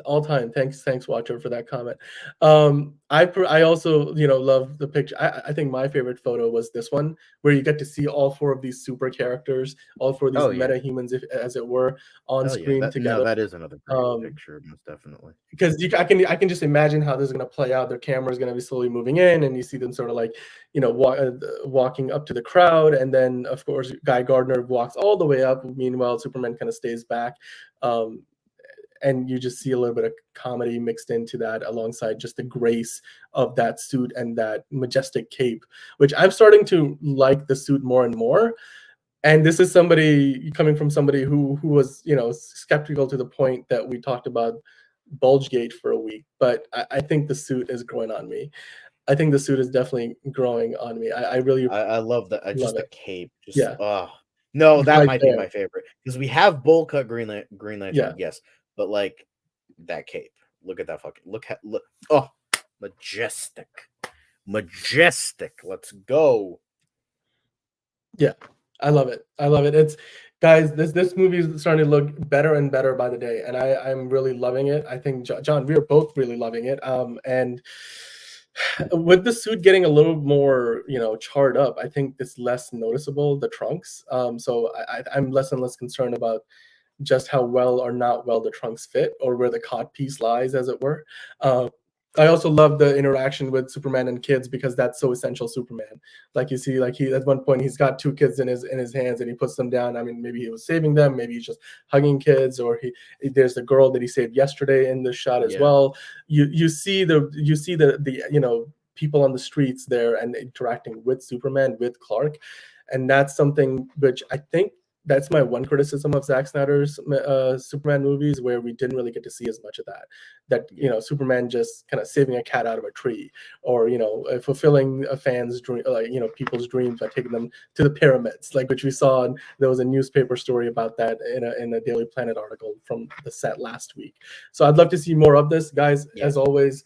S1: all time. Thanks, Watcher, for that comment. I also love the picture. I think my favorite photo was this one, where you get to see all four of these super characters, all four of these meta humans, as it were, on screen together.
S2: No, that is another great picture, most definitely.
S1: Because I can just imagine how this is going to play out. Their camera is going to be slowly moving in, and you see them sort of like walking up to the crowd, and then of course Guy Gardner walks all the way up. Meanwhile, Superman kind of stays back. And you just see a little bit of comedy mixed into that, alongside just the grace of that suit and that majestic cape, which I'm starting to like the suit more and more. And this is somebody coming from somebody who was skeptical to the point that we talked about Bulgegate for a week. But I think the suit is growing on me. I think the suit is definitely growing on me. I
S2: love that. Just the cape.
S1: No,
S2: that might be my favorite, because we have bowl cut Green Lantern, yes, but like that cape. Look at that fucking look. Oh, majestic. Let's go.
S1: Yeah, I love it. It's, guys, this movie is starting to look better and better by the day, and I'm really loving it. I think John, we are both really loving it. And with the suit getting a little more charred up, I think it's less noticeable, the trunks. So I'm less and less concerned about just how well or not well the trunks fit, or where the cod piece lies, as it were. I also love the interaction with Superman and kids, because that's so essential Superman. Like, you see, like, he at one point he's got two kids in his hands and he puts them down. I mean, maybe he was saving them, maybe he's just hugging kids, or there's the girl that he saved yesterday in the shot as well. You see the people on the streets there and interacting with Superman, with Clark, and that's something which I think that's my one criticism of Zack Snyder's Superman movies, where we didn't really get to see as much of that. Superman just kind of saving a cat out of a tree, or fulfilling a fan's dream, people's dreams by taking them to the pyramids, like, which we saw. And there was a newspaper story about that in a Daily Planet article from the set last week. So I'd love to see more of this, guys. As always,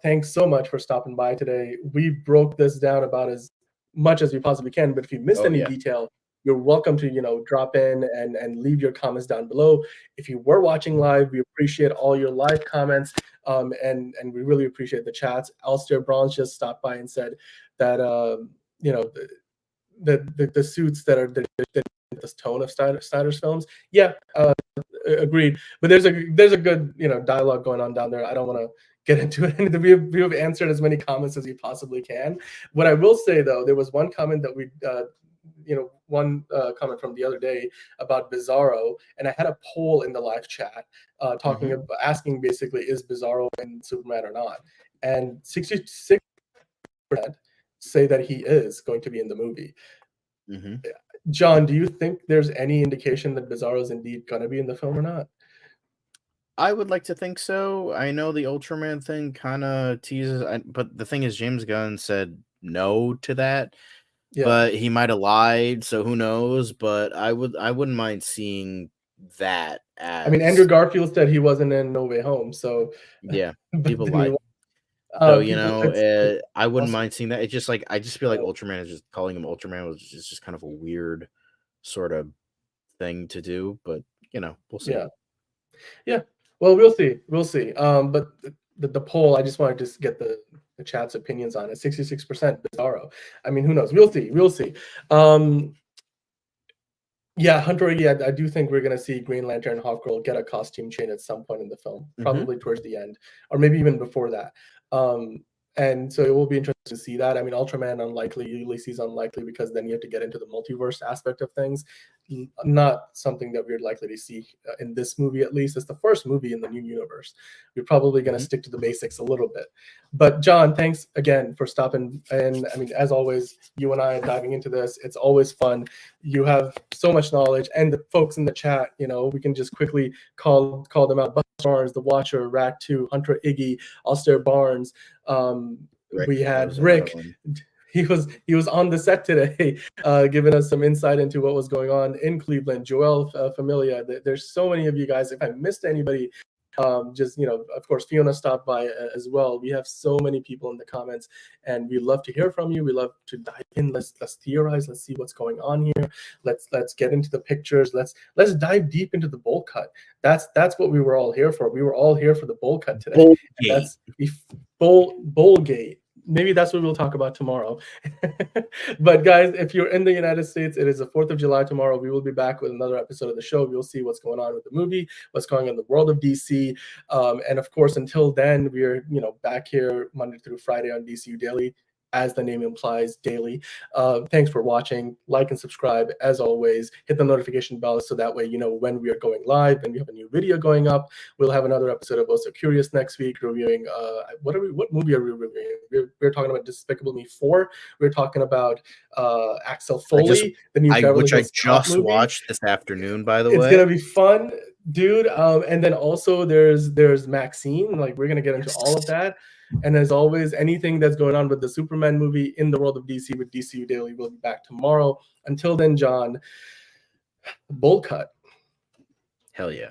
S1: thanks so much for stopping by today. We broke this down about as much as we possibly can, but if you missed any detail, you're welcome to drop in and leave your comments down below. If you were watching live, we appreciate all your live comments, and we really appreciate the chats. Alistair Bronze just stopped by and said that the suits that are this tone of Snyder's films. Agreed. But there's a good dialogue going on down there. I don't want to get into it. We have answered as many comments as we possibly can. What I will say, though, there was one comment that we comment from the other day about Bizarro, and I had a poll in the live chat asking basically, is Bizarro in Superman or not? And 66% say that he is going to be in the movie. John, do you think there's any indication that Bizarro is indeed going to be in the film or not?
S2: I would like to think so. I know the Ultraman thing kind of teases, but the thing is, James Gunn said no to that.
S1: Yeah.
S2: But he might have lied, so who knows? But I wouldn't mind seeing that as.
S1: I mean, Andrew Garfield said he wasn't in No Way Home, so
S2: Yeah,
S1: but
S2: people
S1: then we
S2: lie. So
S1: people it's
S2: I wouldn't
S1: also
S2: mind seeing that. It's just like I just feel like
S1: yeah.
S2: Ultraman is just calling him Ultraman was just kind of a weird sort of thing to do. But we'll see.
S1: Yeah. Yeah. Well, we'll see. We'll see. But the poll, I just wanted to just get the chat's opinions on it. 66% Bizarro. I mean, who knows? We'll see. We'll see. Yeah, Hunter, yeah, I do think we're gonna see Green Lantern and Hawkgirl get a costume change at some point in the film, probably towards the end, or maybe even before that. And so it will be interesting to see that. I mean, Ultraman unlikely, Ulysses unlikely, because then you have to get into the multiverse aspect of things. Not something that we're likely to see in this movie, at least. It's the first movie in the new universe. We're probably going to stick to the basics a little bit. But John, thanks again for stopping. And I mean, as always, you and I diving into this, it's always fun. You have so much knowledge, and the folks in the chat, we can just quickly call them out. Buster Barnes, The Watcher, Rat 2, Hunter Iggy, Alistair Barnes. We had Rick. He was on the set today, giving us some insight into what was going on in Cleveland. Joel Familia. There's so many of you guys. If I missed anybody, just of course Fiona stopped by as well. We have so many people in the comments, and we love to hear from you. We love to dive in. Let's theorize. Let's see what's going on here. Let's get into the pictures. Let's dive deep into the bowl cut. That's what we were all here for. We were all here for the bowl cut today. That's the bowl gate. Maybe that's what we'll talk about tomorrow. But guys, if you're in the United States, it is the 4th of July tomorrow. We will be back with another episode of the show. We'll see what's going on with the movie, what's going on in the world of DC. And of course, until then, we're back here Monday through Friday on DCU Daily, as the name implies, daily. Thanks for watching. Like and subscribe. As always, hit the notification bell so that way you know when we are going live and we have a new video going up. We'll have another episode of Also Curious next week, reviewing what movie are we reviewing? We're talking about Despicable Me 4. We're talking about Axel Foley, the new Beverly Hills Cop movie.
S2: Watched this afternoon, by the way.
S1: It's gonna be fun, dude. And then also there's Maxine. Like, we're gonna get into all of that. And as always, anything that's going on with the Superman movie in the world of DC with DCU Daily will be back tomorrow. Until then, John, bowl cut.
S2: Hell yeah.